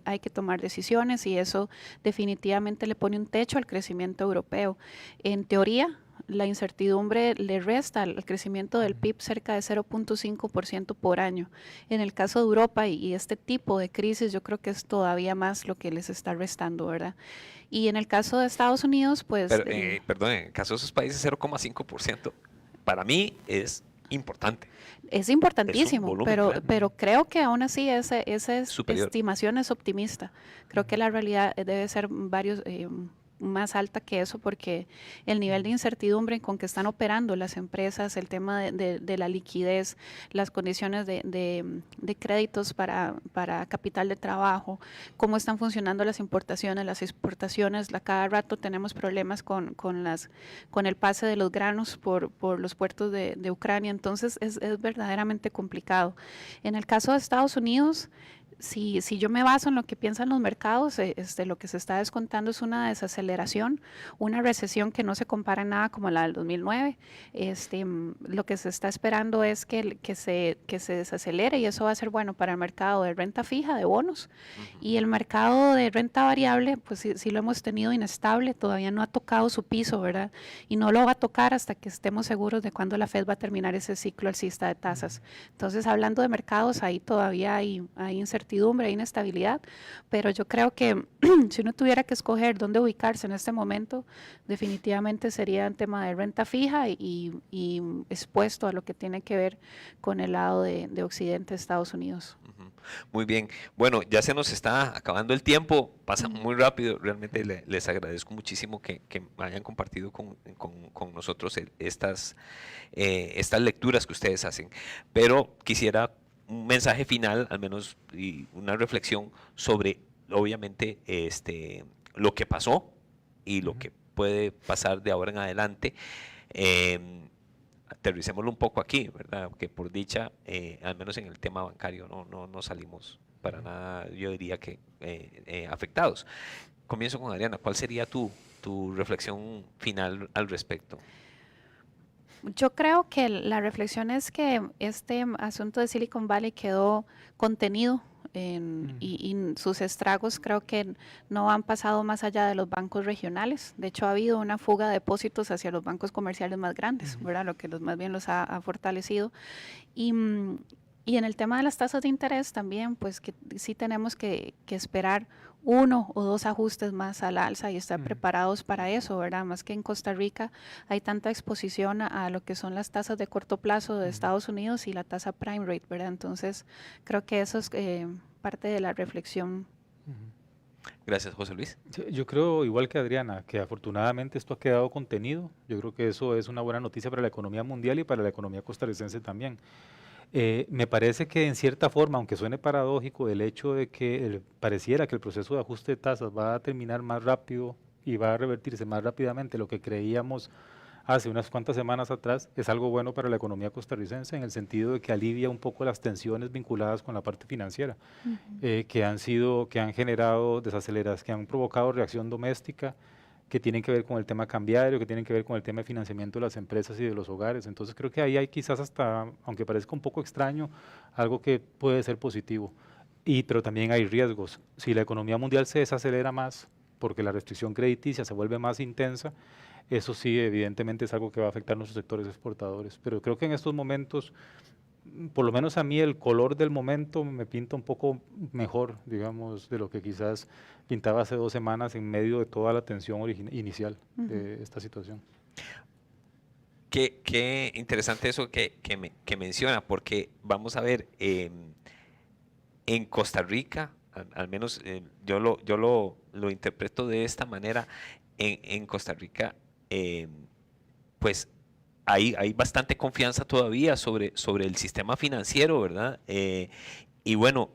hay que tomar decisiones y eso definitivamente le pone un techo al crecimiento europeo. En teoría, la incertidumbre le resta al crecimiento del PIB cerca de 0.5% por año. En el caso de Europa y este tipo de crisis, yo creo que es todavía más lo que les está restando, ¿verdad? Y en el caso de Estados Unidos, pues... Pero, perdón, en el caso de esos países, 0,5%. Para mí es importante. Es importantísimo, pero creo que aún así esa estimación es optimista. Creo que la realidad debe ser más alta que eso porque el nivel de incertidumbre con que están operando las empresas, el tema de la liquidez, las condiciones de créditos para capital de trabajo, cómo están funcionando las importaciones, las exportaciones, cada rato tenemos problemas con el pase de los granos por los puertos de Ucrania, entonces es verdaderamente complicado. En el caso de Estados Unidos, si yo me baso en lo que piensan los mercados, lo que se está descontando es una desaceleración, una recesión que no se compara en nada como la del 2009. Lo que se está esperando es que se desacelere y eso va a ser bueno para el mercado de renta fija, de bonos. Y el mercado de renta variable, pues sí lo hemos tenido inestable, todavía no ha tocado su piso, ¿verdad? Y no lo va a tocar hasta que estemos seguros de cuándo la Fed va a terminar ese ciclo alcista de tasas. Entonces, hablando de mercados, ahí todavía hay incertidumbre, hay inestabilidad, pero yo creo que si uno tuviera que escoger dónde ubicarse en este momento, definitivamente sería en tema de renta fija y expuesto a lo que tiene que ver con el lado de Occidente, Estados Unidos. Muy bien. Bueno, ya se nos está acabando el tiempo, pasa muy rápido. Realmente les agradezco muchísimo que hayan compartido con nosotros estas lecturas que ustedes hacen. Pero quisiera un mensaje final, al menos, y una reflexión sobre, obviamente, lo que pasó y lo que puede pasar de ahora en adelante. Aterricémoslo un poco aquí, ¿verdad? Que por dicha, al menos en el tema bancario, no salimos para nada, yo diría que afectados. Comienzo con Adriana. ¿Cuál sería tu reflexión final al respecto? Yo creo que la reflexión es que este asunto de Silicon Valley quedó contenido y sus estragos creo que no han pasado más allá de los bancos regionales. De hecho, ha habido una fuga de depósitos hacia los bancos comerciales más grandes, ¿verdad? Lo que más bien los ha fortalecido. Y en el tema de las tasas de interés también, pues que sí tenemos que esperar 1 o 2 ajustes más al alza y estar preparados para eso, ¿verdad? Más que en Costa Rica hay tanta exposición a lo que son las tasas de corto plazo de Estados Unidos y la tasa prime rate, ¿verdad? Entonces, creo que eso es parte de la reflexión. Gracias, José Luis. Yo creo, igual que Adriana, que afortunadamente esto ha quedado contenido. Yo creo que eso es una buena noticia para la economía mundial y para la economía costarricense también. Me parece que en cierta forma, aunque suene paradójico, el hecho de que pareciera que el proceso de ajuste de tasas va a terminar más rápido y va a revertirse más rápidamente de lo que creíamos hace unas cuantas semanas atrás, es algo bueno para la economía costarricense en el sentido de que alivia un poco las tensiones vinculadas con la parte financiera, que han generado desaceleradas, que han provocado reacción doméstica, que tienen que ver con el tema cambiario, que tienen que ver con el tema de financiamiento de las empresas y de los hogares. Entonces creo que ahí hay quizás hasta, aunque parezca un poco extraño, algo que puede ser positivo. Pero también hay riesgos. Si la economía mundial se desacelera más, porque la restricción crediticia se vuelve más intensa, eso sí, evidentemente es algo que va a afectar a nuestros sectores exportadores. Pero creo que en estos momentos, por lo menos a mí, el color del momento me pinta un poco mejor, digamos, de lo que quizás pintaba hace 2 semanas en medio de toda la tensión inicial de esta situación. Qué interesante eso que menciona, porque vamos a ver, en Costa Rica, al menos lo interpreto de esta manera, en Costa Rica, pues hay bastante confianza todavía sobre el sistema financiero, ¿verdad? Y bueno,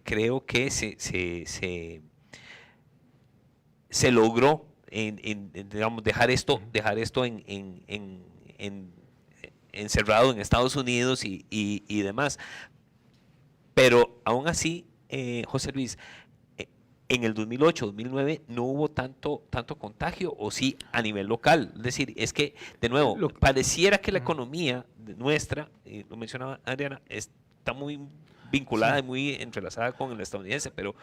creo que se logró digamos, dejar esto encerrado en Estados Unidos y demás. Pero aún así, José Luis, en el 2008, 2009 no hubo tanto contagio, o sí a nivel local. Es decir, es que, de nuevo, pareciera que la economía nuestra, lo mencionaba Adriana, está muy vinculada y muy entrelazada con el estadounidense, pero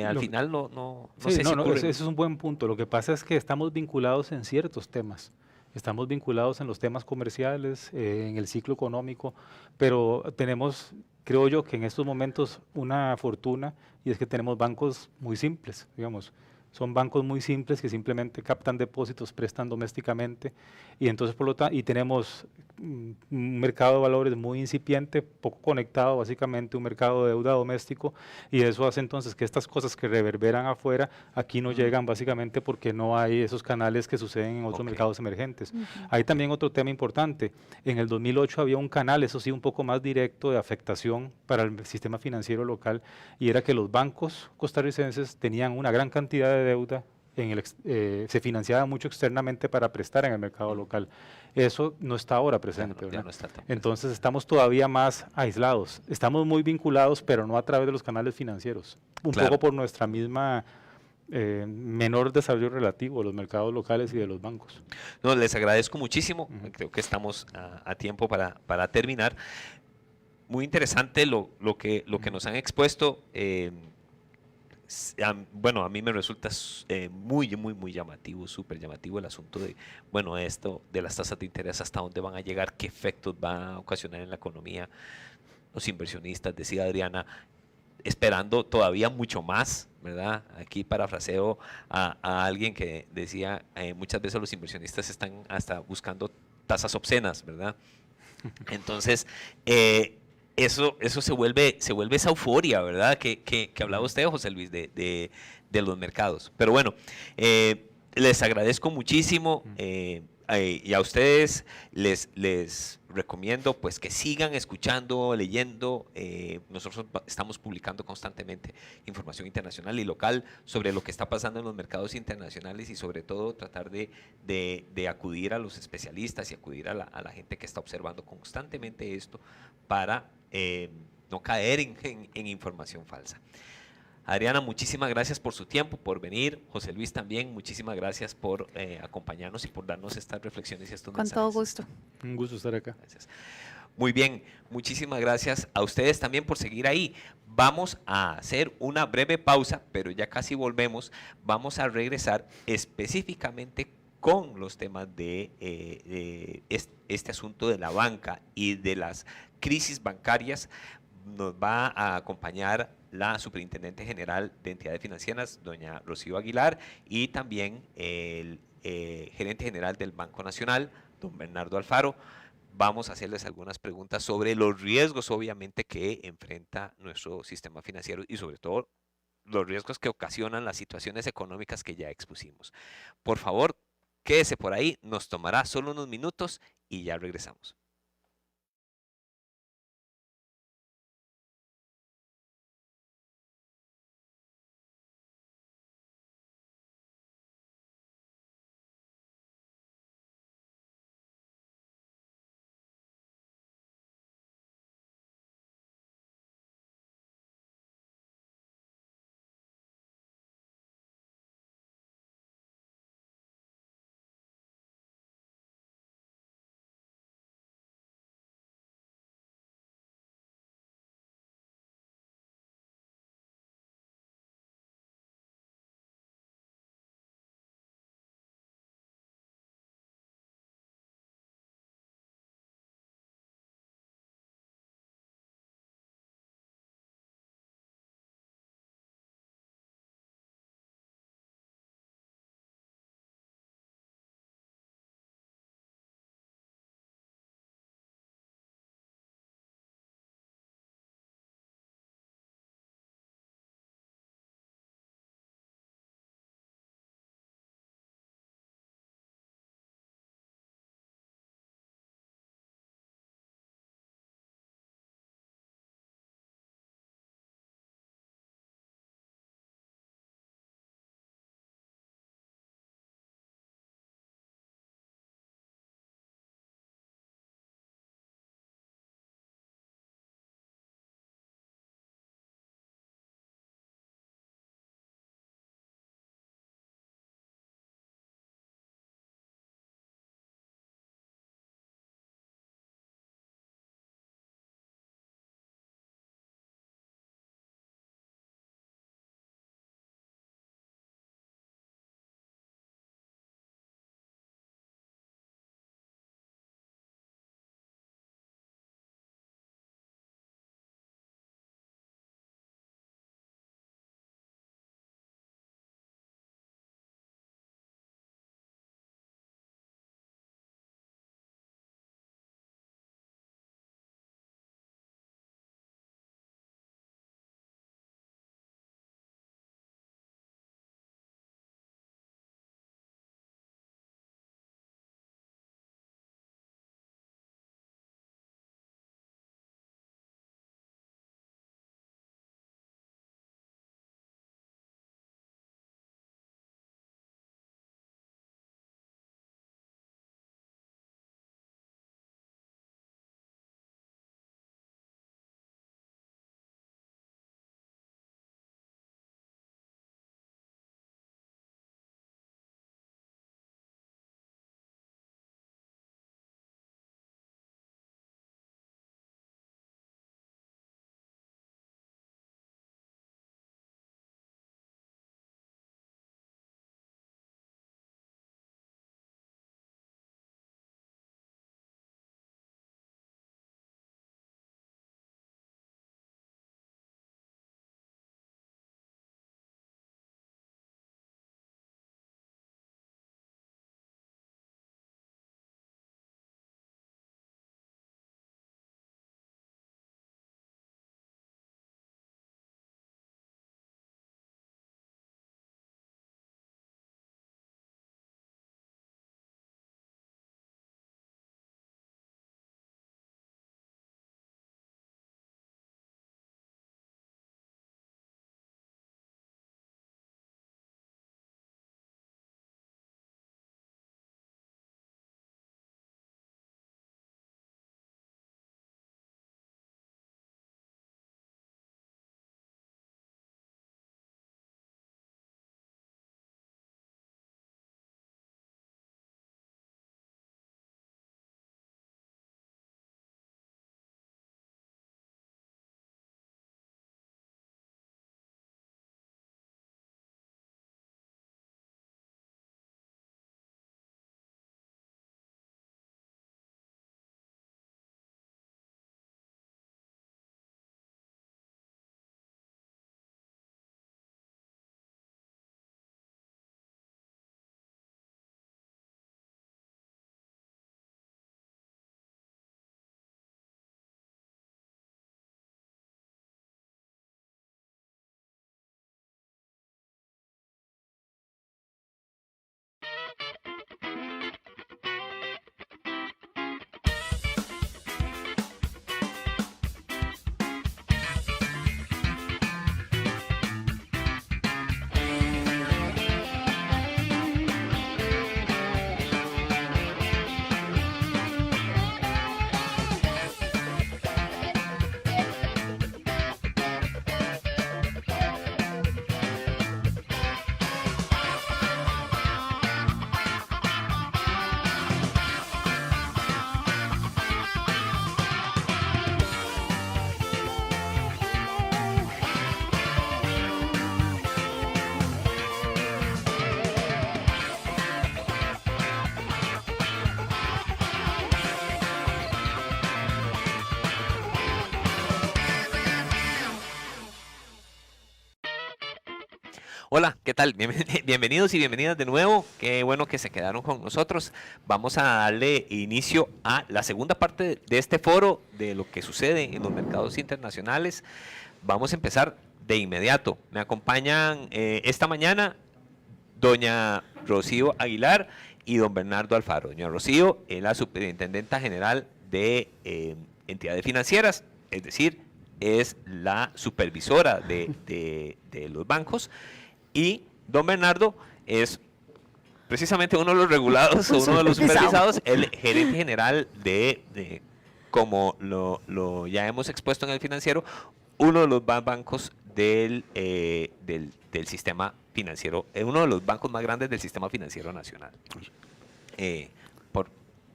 al final no Sí, sé si ocurre. ese es un buen punto. Lo que pasa es que estamos vinculados en ciertos temas. Estamos vinculados en los temas comerciales, en el ciclo económico, pero tenemos, creo yo, que en estos momentos una fortuna, y es que tenemos bancos muy simples, digamos. Son bancos muy simples que simplemente captan depósitos, prestan domésticamente, y entonces y tenemos un mercado de valores muy incipiente, poco conectado, básicamente un mercado de deuda doméstico, y eso hace entonces que estas cosas que reverberan afuera aquí no llegan básicamente porque no hay esos canales que suceden en otros mercados emergentes. Hay también otro tema importante. En el 2008 había un canal, eso sí, un poco más directo de afectación para el sistema financiero local, y era que los bancos costarricenses tenían una gran cantidad de deuda, se financiaba mucho externamente para prestar en el mercado local. Eso no está ahora presente, Ya ¿verdad? no está tan presente. Entonces estamos todavía más aislados. Estamos muy vinculados, pero no a través de los canales financieros. Un Claro. poco por nuestra misma menor desarrollo relativo de los mercados locales y de los bancos. No, les agradezco muchísimo. Creo que estamos a tiempo para terminar. Muy interesante lo que nos han expuesto. Bueno, a mí me resulta muy llamativo, súper llamativo el asunto de, bueno, esto de las tasas de interés, hasta dónde van a llegar, qué efectos va a ocasionar en la economía. Los inversionistas, decía Adriana, esperando todavía mucho más, ¿verdad? Aquí parafraseo a alguien que decía, muchas veces los inversionistas están hasta buscando tasas obscenas, ¿verdad? Entonces, eso se vuelve esa euforia, ¿verdad? Que hablaba usted, José Luis, de los mercados. Pero bueno, les agradezco muchísimo y a ustedes les recomiendo pues que sigan escuchando, leyendo. Nosotros estamos publicando constantemente información internacional y local sobre lo que está pasando en los mercados internacionales, y sobre todo tratar de acudir a los especialistas y acudir a la gente que está observando constantemente esto para no caer en información falsa. Adriana, muchísimas gracias por su tiempo, por venir. José Luis también, muchísimas gracias por acompañarnos y por darnos estas reflexiones y estos mensajes. Con todo gusto. Un gusto estar acá. Gracias. Muy bien, muchísimas gracias a ustedes también por seguir ahí. Vamos a hacer una breve pausa, pero ya casi volvemos. Vamos a regresar específicamente con los temas de este asunto de la banca y de las crisis bancarias. Nos va a acompañar la Superintendente General de Entidades Financieras, doña Rocío Aguilar, y también el Gerente General del Banco Nacional, don Bernardo Alfaro. Vamos a hacerles algunas preguntas sobre los riesgos, obviamente, que enfrenta nuestro sistema financiero y sobre todo los riesgos que ocasionan las situaciones económicas que ya expusimos. Por favor, quédese por ahí, nos tomará solo unos minutos y ya regresamos. Hola, ¿qué tal? Bienvenidos y bienvenidas de nuevo. Qué bueno que se quedaron con nosotros. Vamos a darle inicio a la segunda parte de este foro de lo que sucede en los mercados internacionales. Vamos a empezar de inmediato. Me acompañan esta mañana doña Rocío Aguilar y don Bernardo Alfaro. Doña Rocío es la superintendenta general de entidades financieras, es decir, es la supervisora de los bancos. Y don Bernardo es precisamente uno de los regulados o uno de los supervisados, el gerente general como lo ya hemos expuesto en el financiero, uno de los bancos del sistema financiero, uno de los bancos más grandes del sistema financiero nacional. Por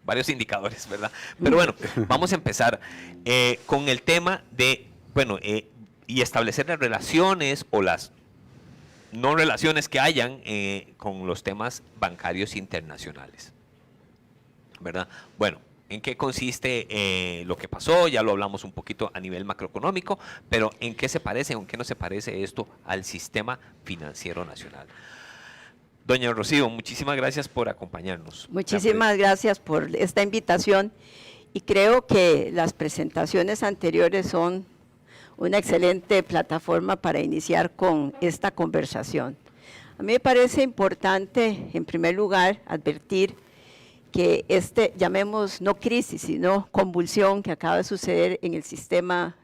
varios indicadores, ¿verdad? Pero bueno, vamos a empezar con el tema de, y establecer las relaciones o las no relaciones que hayan con los temas bancarios internacionales, ¿verdad? Bueno, ¿en qué consiste lo que pasó? Ya lo hablamos un poquito a nivel macroeconómico, pero ¿en qué se parece o en qué no se parece esto al sistema financiero nacional? Doña Rocío, muchísimas gracias por acompañarnos. Muchísimas gracias por esta invitación y creo que las presentaciones anteriores son una excelente plataforma para iniciar con esta conversación. A mí me parece importante, en primer lugar, advertir que llamemos no crisis, sino convulsión que acaba de suceder en el sistema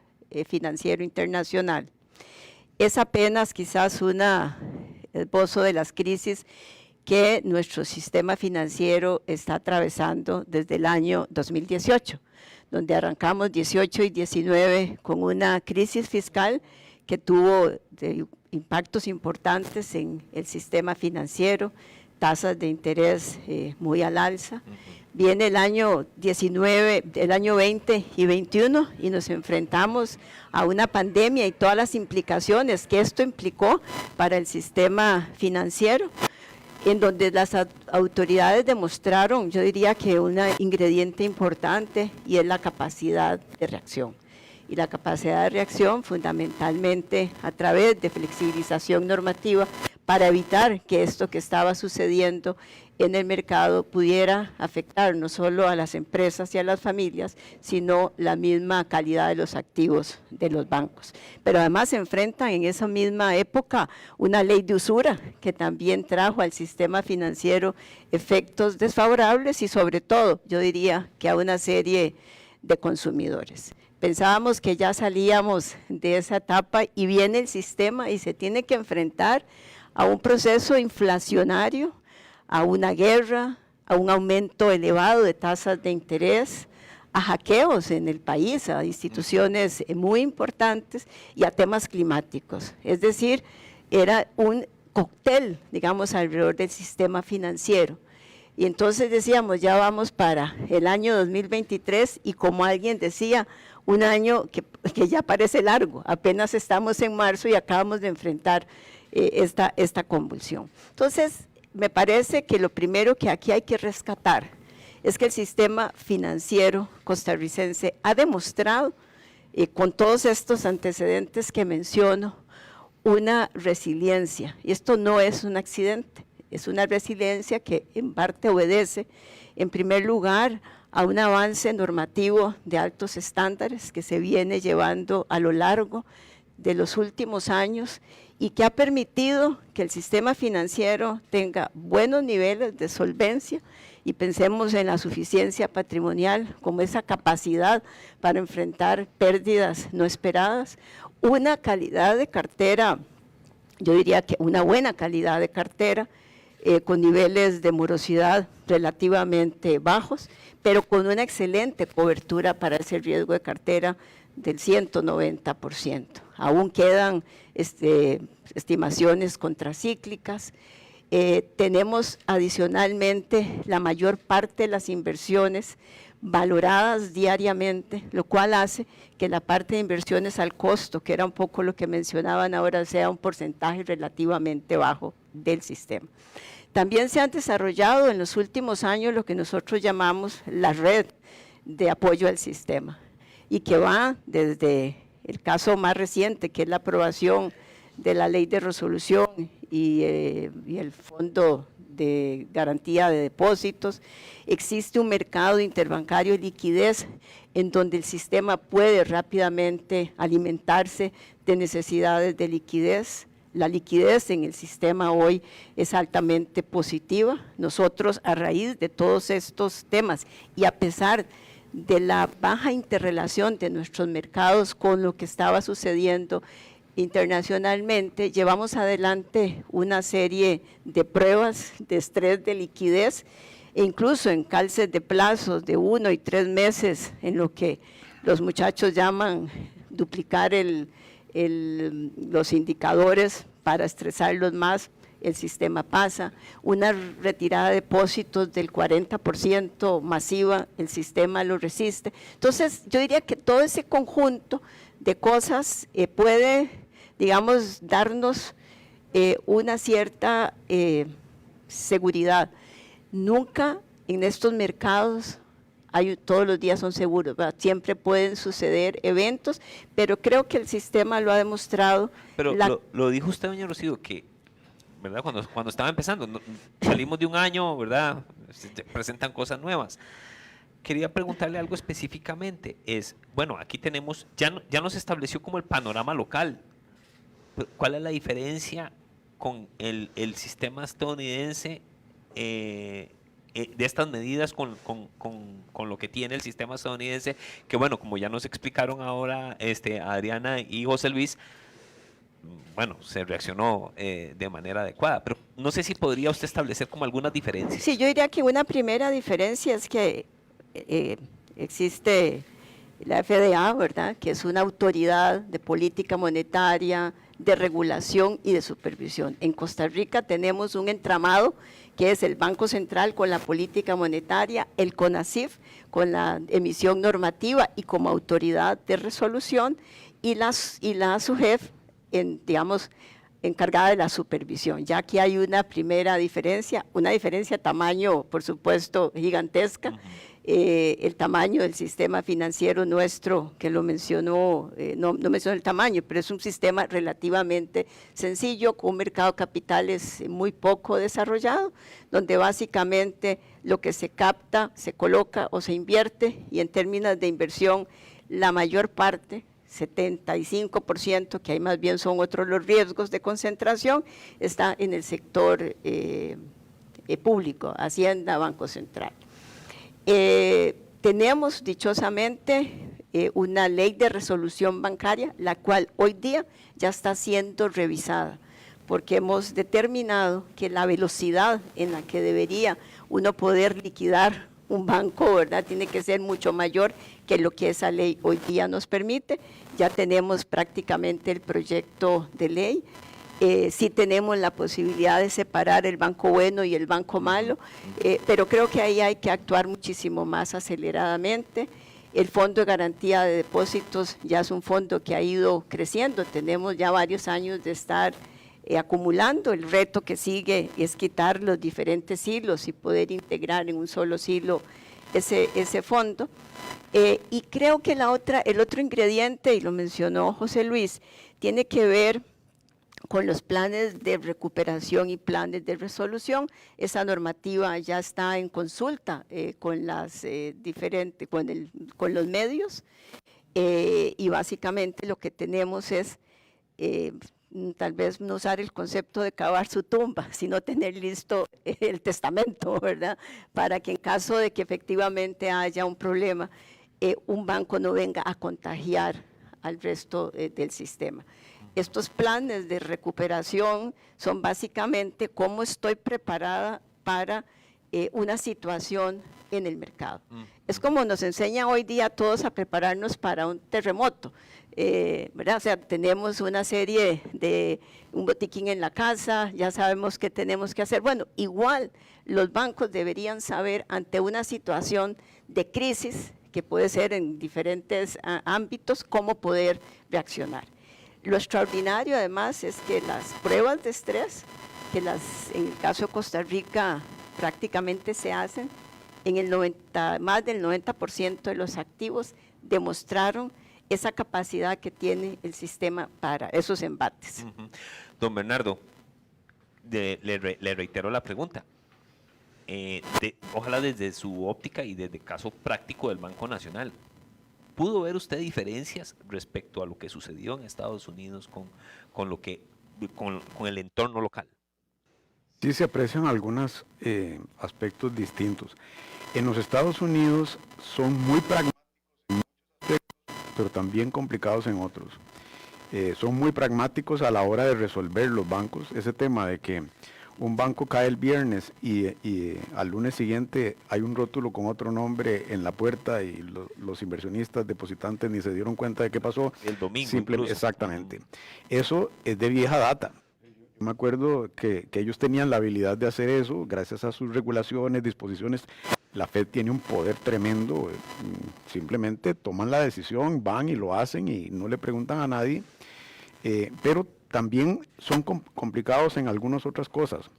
financiero internacional, es apenas quizás un esbozo de las crisis que nuestro sistema financiero está atravesando desde el año 2018. Donde arrancamos 18 y 19 con una crisis fiscal que tuvo impactos importantes en el sistema financiero, tasas de interés muy al alza. Viene el año 19, el año 20 y 21 y nos enfrentamos a una pandemia y todas las implicaciones que esto implicó para el sistema financiero, en donde las autoridades demostraron, yo diría que un ingrediente importante y es la capacidad de reacción. Y la capacidad de reacción fundamentalmente a través de flexibilización normativa para evitar que esto que estaba sucediendo en el mercado pudiera afectar no solo a las empresas y a las familias, sino la misma calidad de los activos de los bancos. Pero además se enfrentan en esa misma época una ley de usura que también trajo al sistema financiero efectos desfavorables y sobre todo, yo diría que a una serie de consumidores. Pensábamos que ya salíamos de esa etapa y viene el sistema y se tiene que enfrentar a un proceso inflacionario, a una guerra, a un aumento elevado de tasas de interés, a hackeos en el país, a instituciones muy importantes y a temas climáticos. Es decir, era un cóctel, digamos, alrededor del sistema financiero. Y entonces decíamos, ya vamos para el año 2023 y como alguien decía, un año que ya parece largo, apenas estamos en marzo y acabamos de enfrentar esta convulsión. Entonces, me parece que lo primero que aquí hay que rescatar es que el sistema financiero costarricense ha demostrado, con todos estos antecedentes que menciono, una resiliencia. Y esto no es un accidente, es una resiliencia que en parte obedece, en primer lugar, a un avance normativo de altos estándares que se viene llevando a lo largo de los últimos años y que ha permitido que el sistema financiero tenga buenos niveles de solvencia y pensemos en la suficiencia patrimonial como esa capacidad para enfrentar pérdidas no esperadas, una calidad de cartera, yo diría que una buena calidad de cartera, con niveles de morosidad relativamente bajos, pero con una excelente cobertura para ese riesgo de cartera del 190%. Aún quedan estimaciones contracíclicas. Tenemos adicionalmente la mayor parte de las inversiones valoradas diariamente, lo cual hace que la parte de inversiones al costo, que era un poco lo que mencionaban ahora, sea un porcentaje relativamente bajo del sistema. También se han desarrollado en los últimos años lo que nosotros llamamos la red de apoyo al sistema y que va desde el caso más reciente, que es la aprobación de la ley de resolución y el Fondo de Garantía de Depósitos. Existe un mercado interbancario de liquidez en donde el sistema puede rápidamente alimentarse de necesidades de liquidez. La liquidez en el sistema hoy es altamente positiva. Nosotros, a raíz de todos estos temas y a pesar de la baja interrelación de nuestros mercados con lo que estaba sucediendo internacionalmente, llevamos adelante una serie de pruebas de estrés de liquidez e incluso en calces de plazos de 1 y 3 meses, en lo que los muchachos llaman duplicar los indicadores para estresarlos más, el sistema pasa. Una retirada de depósitos del 40% masiva, el sistema lo resiste. Entonces, yo diría que todo ese conjunto de cosas puede, digamos, darnos una cierta seguridad. Nunca en estos mercados todos los días son seguros, ¿verdad? Siempre pueden suceder eventos, pero creo que el sistema lo ha demostrado. Pero lo dijo usted, doña Rocío, que, ¿verdad? Cuando estaba empezando, salimos de un año, ¿verdad? Se presentan cosas nuevas. Quería preguntarle algo específicamente. Bueno, aquí tenemos, ya nos estableció como el panorama local. ¿Cuál es la diferencia con el sistema estadounidense de estas medidas con lo que tiene el sistema estadounidense? Que bueno, como ya nos explicaron ahora Adriana y José Luis, bueno, se reaccionó de manera adecuada, pero no sé si podría usted establecer como algunas diferencias. Sí, yo diría que una primera diferencia es que existe la FDA, ¿verdad?, que es una autoridad de política monetaria, de regulación y de supervisión. En Costa Rica tenemos un entramado que es el Banco Central con la política monetaria, el CONACYF con la emisión normativa y como autoridad de resolución, y la SUGEF, digamos, encargada de la supervisión. Ya aquí hay una primera diferencia, una diferencia de tamaño, por supuesto, gigantesca. El tamaño del sistema financiero nuestro, que lo mencionó, no mencionó el tamaño, pero es un sistema relativamente sencillo, con un mercado de capitales muy poco desarrollado, donde básicamente lo que se capta, se coloca o se invierte, y en términos de inversión, la mayor parte, 75%, que ahí más bien son otros los riesgos de concentración, está en el sector público, Hacienda, Banco Central. Tenemos dichosamente una ley de resolución bancaria, la cual hoy día ya está siendo revisada, porque hemos determinado que la velocidad en la que debería uno poder liquidar un banco, ¿verdad?, tiene que ser mucho mayor que lo que esa ley hoy día nos permite. Ya tenemos prácticamente el proyecto de ley. Sí tenemos la posibilidad de separar el banco bueno y el banco malo, pero creo que ahí hay que actuar muchísimo más aceleradamente. El Fondo de Garantía de Depósitos ya es un fondo que ha ido creciendo, tenemos ya varios años de estar acumulando. El reto que sigue es quitar los diferentes hilos y poder integrar en un solo hilo ese fondo. Y creo que el otro ingrediente, y lo mencionó José Luis, tiene que ver con los planes de recuperación y planes de resolución. Esa normativa ya está en consulta con los medios, y básicamente lo que tenemos es tal vez no usar el concepto de cavar su tumba, sino tener listo el testamento, ¿verdad?, para que en caso de que efectivamente haya un problema, un banco no venga a contagiar al resto del sistema. Estos planes de recuperación son básicamente cómo estoy preparada para una situación en el mercado. Es como nos enseña hoy día a todos a prepararnos para un terremoto, ¿verdad? O sea, tenemos una serie de un botiquín en la casa, ya sabemos qué tenemos que hacer. Bueno, igual los bancos deberían saber ante una situación de crisis, que puede ser en diferentes ámbitos, cómo poder reaccionar. Lo extraordinario además es que las pruebas de estrés, que en el caso de Costa Rica prácticamente se hacen, más del 90% de los activos demostraron esa capacidad que tiene el sistema para esos embates. Don Bernardo, le reitero la pregunta. Ojalá desde su óptica y desde el caso práctico del Banco Nacional, ¿pudo ver usted diferencias respecto a lo que sucedió en Estados Unidos con el entorno local? Sí se aprecian algunos aspectos distintos. En los Estados Unidos son muy pragmáticos en muchos aspectos, pero también complicados en otros. Son muy pragmáticos a la hora de resolver los bancos. Ese tema de que un banco cae el viernes y al lunes siguiente hay un rótulo con otro nombre en la puerta y los inversionistas depositantes ni se dieron cuenta de qué pasó. El domingo. Exactamente. Eso es de vieja data. Me acuerdo que ellos tenían la habilidad de hacer eso gracias a sus regulaciones, disposiciones. La Fed tiene un poder tremendo, simplemente toman la decisión, van y lo hacen y no le preguntan a nadie, pero también son complicados en algunas otras cosas.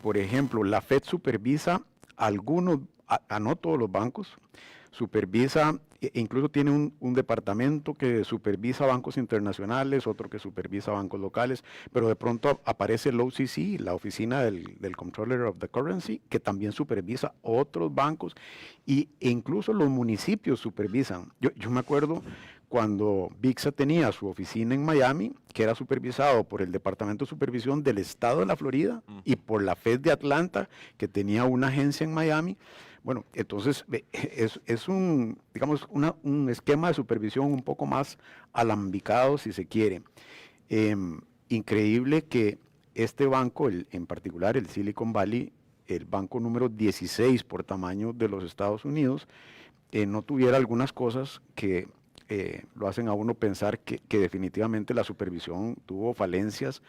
Por ejemplo, la Fed supervisa algunos, no todos los bancos, supervisa, incluso tiene un departamento que supervisa bancos internacionales, otro que supervisa bancos locales, pero de pronto aparece el OCC, la oficina del Comptroller of the Currency, que también supervisa otros bancos, e incluso los municipios supervisan. Yo me acuerdo cuando VIXA tenía su oficina en Miami, que era supervisado por el Departamento de Supervisión del Estado de la Florida y por la Fed de Atlanta, que tenía una agencia en Miami. Bueno, entonces es un esquema de supervisión un poco más alambicado, si se quiere. Increíble que este banco, en particular el Silicon Valley, el banco número 16 por tamaño de los Estados Unidos, no tuviera algunas cosas que lo hacen a uno pensar que definitivamente la supervisión tuvo falencias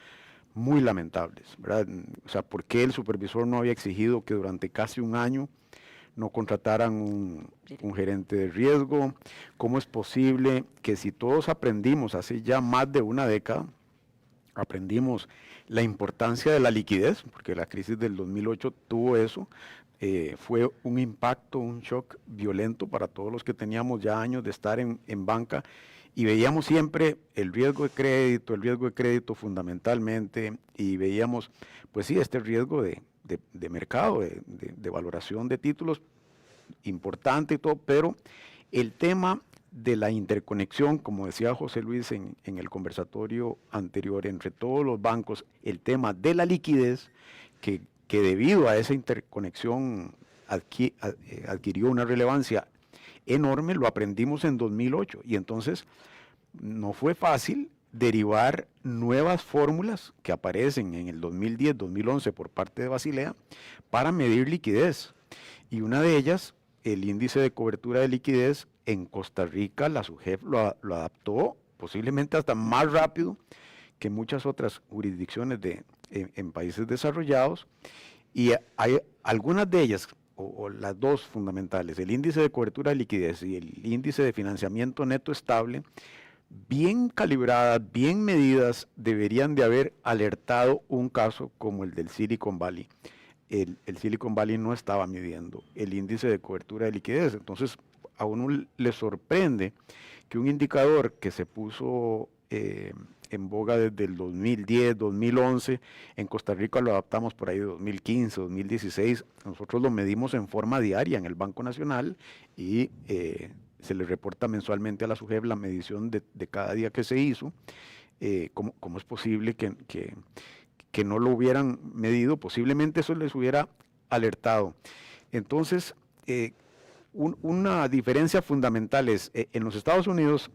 muy lamentables, ¿verdad? O sea, ¿por qué el supervisor no había exigido que durante casi un año no contrataran un gerente de riesgo? ¿Cómo es posible que si todos aprendimos hace ya más de una década, aprendimos la importancia de la liquidez, porque la crisis del 2008 tuvo eso, fue un impacto, un shock violento para todos los que teníamos ya años de estar en banca, y veíamos siempre el riesgo de crédito fundamentalmente, y veíamos, pues sí, este riesgo de mercado, de valoración de títulos, importante y todo, pero el tema de la interconexión, como decía José Luis en el conversatorio anterior, entre todos los bancos, el tema de la liquidez, que debido a esa interconexión adquirió una relevancia enorme, lo aprendimos en 2008, y entonces no fue fácil derivar nuevas fórmulas que aparecen en el 2010, 2011 por parte de Basilea para medir liquidez. Y una de ellas, el índice de cobertura de liquidez en Costa Rica, la SUGEF lo adaptó posiblemente hasta más rápido que muchas otras jurisdicciones en países desarrollados, y hay algunas de ellas, o las dos fundamentales, el índice de cobertura de liquidez y el índice de financiamiento neto estable, bien calibradas, bien medidas, deberían de haber alertado un caso como el del Silicon Valley. El Silicon Valley no estaba midiendo el índice de cobertura de liquidez, entonces a uno le sorprende que un indicador que se puso en boga desde el 2010, 2011, en Costa Rica lo adaptamos por ahí de 2015, 2016, nosotros lo medimos en forma diaria en el Banco Nacional y se le reporta mensualmente a la SUGEF la medición de cada día que se hizo. ¿Cómo es posible que no lo hubieran medido? Posiblemente eso les hubiera alertado. Entonces, una diferencia fundamental es, en los Estados Unidos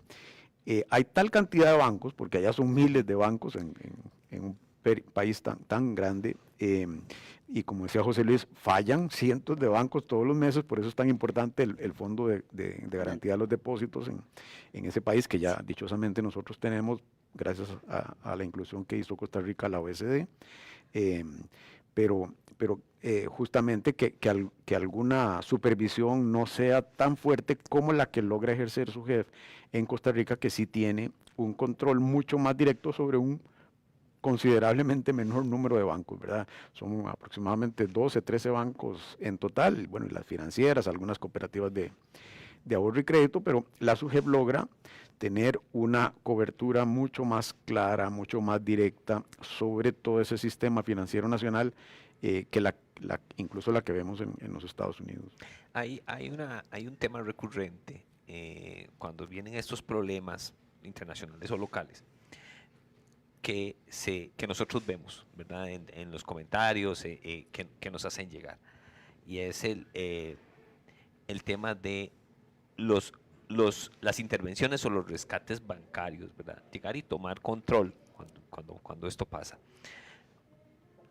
hay tal cantidad de bancos, porque allá son miles de bancos en un país tan grande, y como decía José Luis, fallan cientos de bancos todos los meses, por eso es tan importante el Fondo de Garantía de los Depósitos en ese país, que ya dichosamente nosotros tenemos, gracias a la inclusión que hizo Costa Rica a la OECD, pero justamente que alguna supervisión no sea tan fuerte como la que logra ejercer SUGEF en Costa Rica, que sí tiene un control mucho más directo sobre un considerablemente menor número de bancos, ¿verdad? Son aproximadamente 12, 13 bancos en total, bueno, y las financieras, algunas cooperativas de ahorro y crédito, pero la SUGEP logra tener una cobertura mucho más clara, mucho más directa sobre todo ese sistema financiero nacional que incluso la que vemos en los Estados Unidos. Hay un tema recurrente cuando vienen estos problemas internacionales o locales que nosotros vemos, ¿verdad? En los comentarios que nos hacen llegar. Y es el tema de las intervenciones o los rescates bancarios, ¿verdad? Llegar y tomar control cuando esto pasa.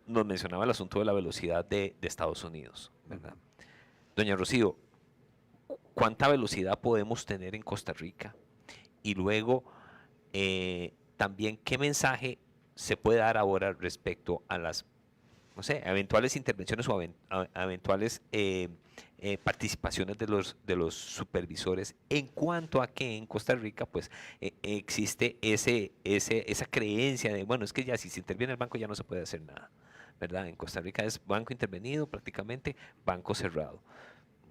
Nos mencionaba el asunto de la velocidad de Estados Unidos, ¿verdad? Doña Rocío, ¿cuánta velocidad podemos tener en Costa Rica? Y luego, también, ¿qué mensaje se puede dar ahora respecto a las, no sé, eventuales intervenciones o eventuales participaciones de los supervisores en cuanto a que en Costa Rica pues existe esa creencia de, bueno, es que ya si se interviene el banco ya no se puede hacer nada, ¿verdad? En Costa Rica es banco intervenido, prácticamente banco cerrado.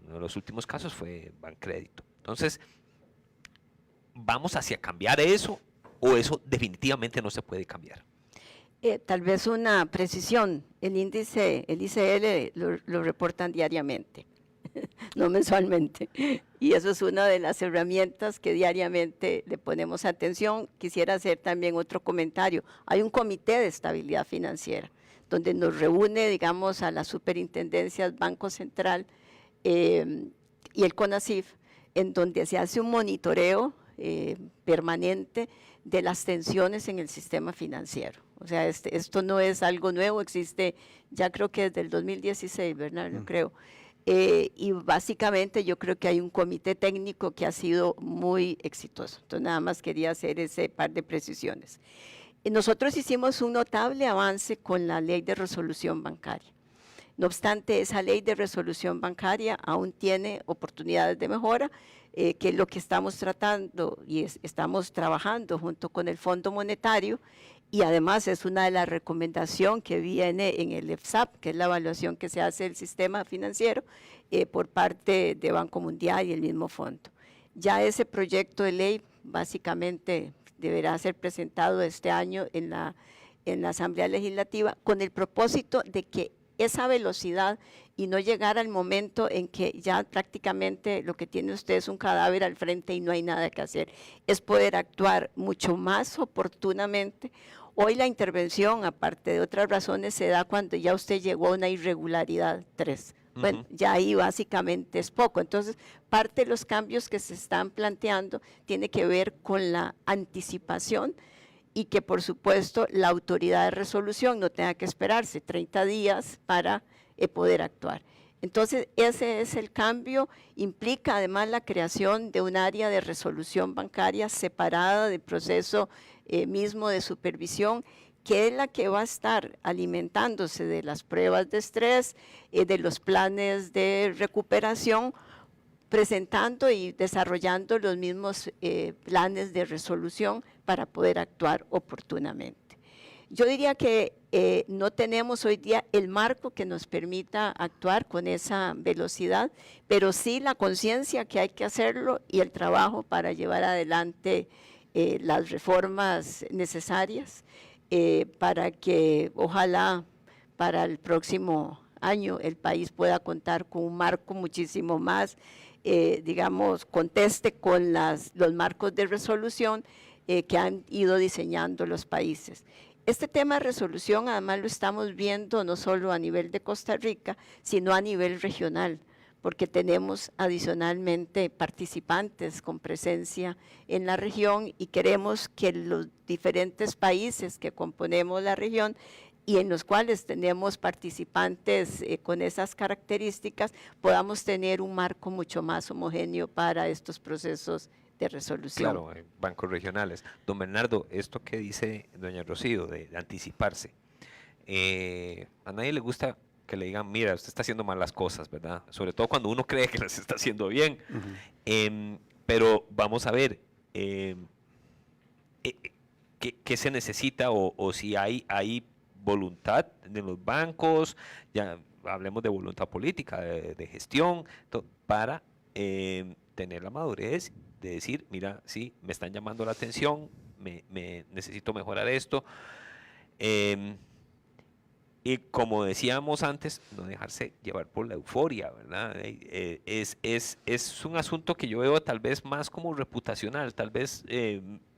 Uno de los últimos casos fue Bancrédito. Entonces, ¿vamos hacia cambiar eso o eso definitivamente no se puede cambiar? Tal vez una precisión, el ICL lo reportan diariamente, no mensualmente, y eso es una de las herramientas que diariamente le ponemos atención. Quisiera hacer también otro comentario. Hay un comité de estabilidad financiera, donde nos reúne, digamos, a las superintendencias Banco Central y el CONACYF, en donde se hace un monitoreo permanente de las tensiones en el sistema financiero. O sea, esto no es algo nuevo, existe ya creo que desde el 2016, ¿verdad? Yo creo. Y básicamente yo creo que hay un comité técnico que ha sido muy exitoso. Entonces nada más quería hacer ese par de precisiones. Nosotros hicimos un notable avance con la ley de resolución bancaria. No obstante, esa ley de resolución bancaria aún tiene oportunidades de mejora, que es lo que estamos tratando y estamos trabajando junto con el Fondo Monetario, y además es una de las recomendaciones que viene en el EFSAP, que es la evaluación que se hace del sistema financiero por parte de Banco Mundial y el mismo fondo. Ya ese proyecto de ley básicamente deberá ser presentado este año en la Asamblea Legislativa con el propósito de que esa velocidad y no llegar al momento en que ya prácticamente lo que tiene usted es un cadáver al frente y no hay nada que hacer. Es poder actuar mucho más oportunamente. Hoy la intervención, aparte de otras razones, se da cuando ya usted llegó a una irregularidad 3. Bueno, ya ahí básicamente es poco. Entonces, parte de los cambios que se están planteando tiene que ver con la anticipación y que, por supuesto, la autoridad de resolución no tenga que esperarse 30 días para poder actuar. Entonces, ese es el cambio. Implica además la creación de un área de resolución bancaria separada del proceso mismo de supervisión, que es la que va a estar alimentándose de las pruebas de estrés, de los planes de recuperación, presentando y desarrollando los mismos planes de resolución para poder actuar oportunamente. Yo diría que no tenemos hoy día el marco que nos permita actuar con esa velocidad, pero sí la conciencia que hay que hacerlo y el trabajo para llevar adelante las reformas necesarias para que ojalá para el próximo año el país pueda contar con un marco muchísimo más, digamos, conteste con los marcos de resolución que han ido diseñando los países. Este tema de resolución además lo estamos viendo no solo a nivel de Costa Rica, sino a nivel regional, porque tenemos adicionalmente participantes con presencia en la región y queremos que los diferentes países que componemos la región y en los cuales tenemos participantes con esas características, podamos tener un marco mucho más homogéneo para estos procesos de resolución. Claro, bancos regionales. Don Bernardo, esto que dice doña Rocío de anticiparse, a nadie le gusta que le digan, mira, usted está haciendo mal las cosas, ¿verdad? Sobre todo cuando uno cree que las está haciendo bien. Pero vamos a ver qué se necesita o si hay voluntad de los bancos, ya hablemos de voluntad política, de gestión, para tener la madurez de decir, mira, sí, me están llamando la atención, me necesito mejorar esto. Y como decíamos antes, no dejarse llevar por la euforia, ¿verdad? Es un asunto que yo veo tal vez más como reputacional, tal vez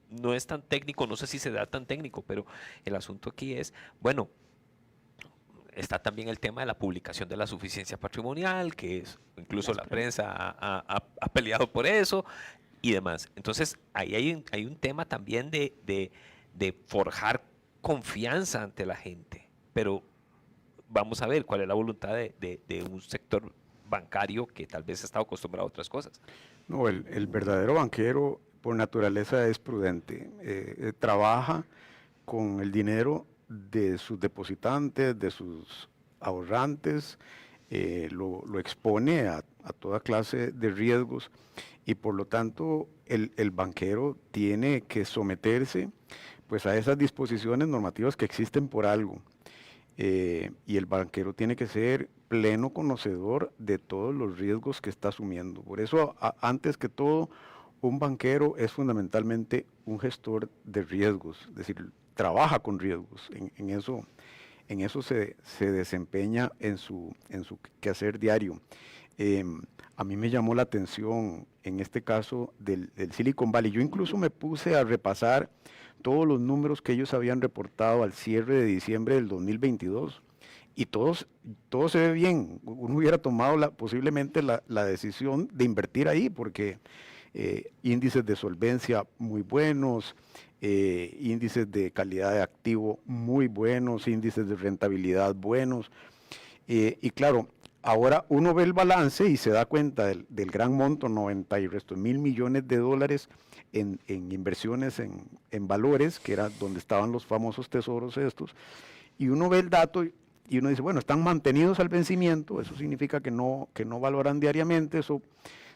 no es tan técnico, no sé si se da tan técnico, pero el asunto aquí es, bueno, está también el tema de la publicación de la suficiencia patrimonial, que es, incluso la prensa ha peleado por eso y demás. Entonces, ahí hay un tema también de forjar confianza ante la gente, pero vamos a ver cuál es la voluntad de un sector bancario que tal vez ha estado acostumbrado a otras cosas. No, el verdadero banquero por naturaleza es prudente, trabaja con el dinero de sus depositantes, de sus ahorrantes, lo expone a toda clase de riesgos y por lo tanto el banquero tiene que someterse pues a esas disposiciones normativas que existen por algo. Y el banquero tiene que ser pleno conocedor de todos los riesgos que está asumiendo. Por eso, antes que todo, un banquero es fundamentalmente un gestor de riesgos, es decir, trabaja con riesgos. En eso se desempeña en su quehacer diario. A mí me llamó la atención en este caso del Silicon Valley. Yo incluso me puse a repasar todos los números que ellos habían reportado al cierre de diciembre del 2022 y todo se ve bien. Uno hubiera tomado posiblemente la decisión de invertir ahí porque índices de solvencia muy buenos, índices de calidad de activo muy buenos, índices de rentabilidad buenos. Y claro, ahora uno ve el balance y se da cuenta del gran monto, 90 y resto de $1,000 millones en inversiones en valores, que era donde estaban los famosos tesoros estos, y uno ve el dato y uno dice, bueno, están mantenidos al vencimiento, eso significa que no valoran diariamente, eso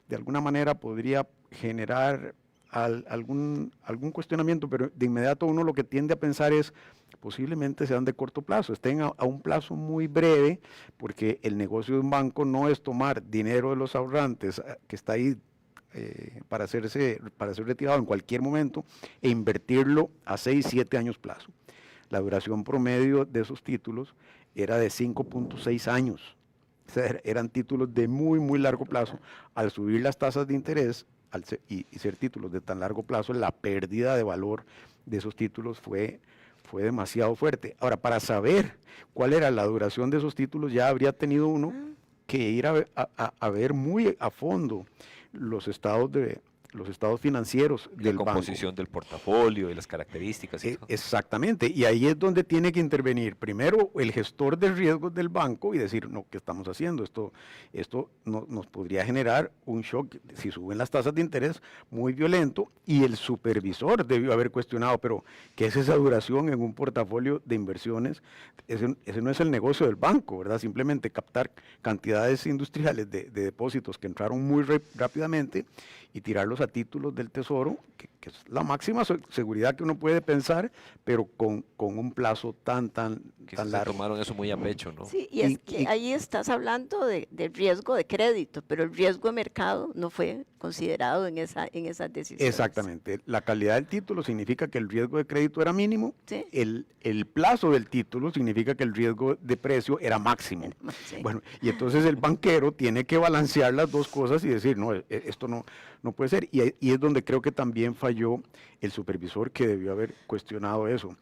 de alguna manera podría generar algún cuestionamiento, pero de inmediato uno lo que tiende a pensar es, posiblemente sean de corto plazo, estén a un plazo muy breve, porque el negocio de un banco no es tomar dinero de los ahorrantes que está ahí para ser retirado en cualquier momento e invertirlo a 6, 7 años plazo. La duración promedio de esos títulos era de 5.6 años. O sea, eran títulos de muy, muy largo plazo. Al subir las tasas de interés y ser títulos de tan largo plazo, la pérdida de valor de esos títulos fue demasiado fuerte. Ahora, para saber cuál era la duración de esos títulos, ya habría tenido uno que ir a ver muy a fondo los estados financieros del banco. La composición del portafolio y las características. Exactamente, y ahí es donde tiene que intervenir primero el gestor de riesgos del banco y decir, no, ¿qué estamos haciendo? Esto nos podría generar un shock si suben las tasas de interés muy violento, y el supervisor debió haber cuestionado, pero ¿qué es esa duración en un portafolio de inversiones? Ese no es el negocio del banco, ¿verdad? Simplemente captar cantidades industriales de depósitos que entraron muy rápidamente y tirarlos a títulos del tesoro, que es la máxima seguridad que uno puede pensar, pero con un plazo tan largo. Tomaron eso muy a pecho, ¿no? Sí, y es que ahí estás hablando de riesgo de crédito, pero el riesgo de mercado no fue considerado en esas decisiones. Exactamente. La calidad del título significa que el riesgo de crédito era mínimo, ¿sí? El plazo del título significa que el riesgo de precio era máximo. Sí. Bueno, y entonces el banquero tiene que balancear las dos cosas y decir, no, esto no puede ser. Y es donde creo que también falló el supervisor, que debió haber cuestionado eso.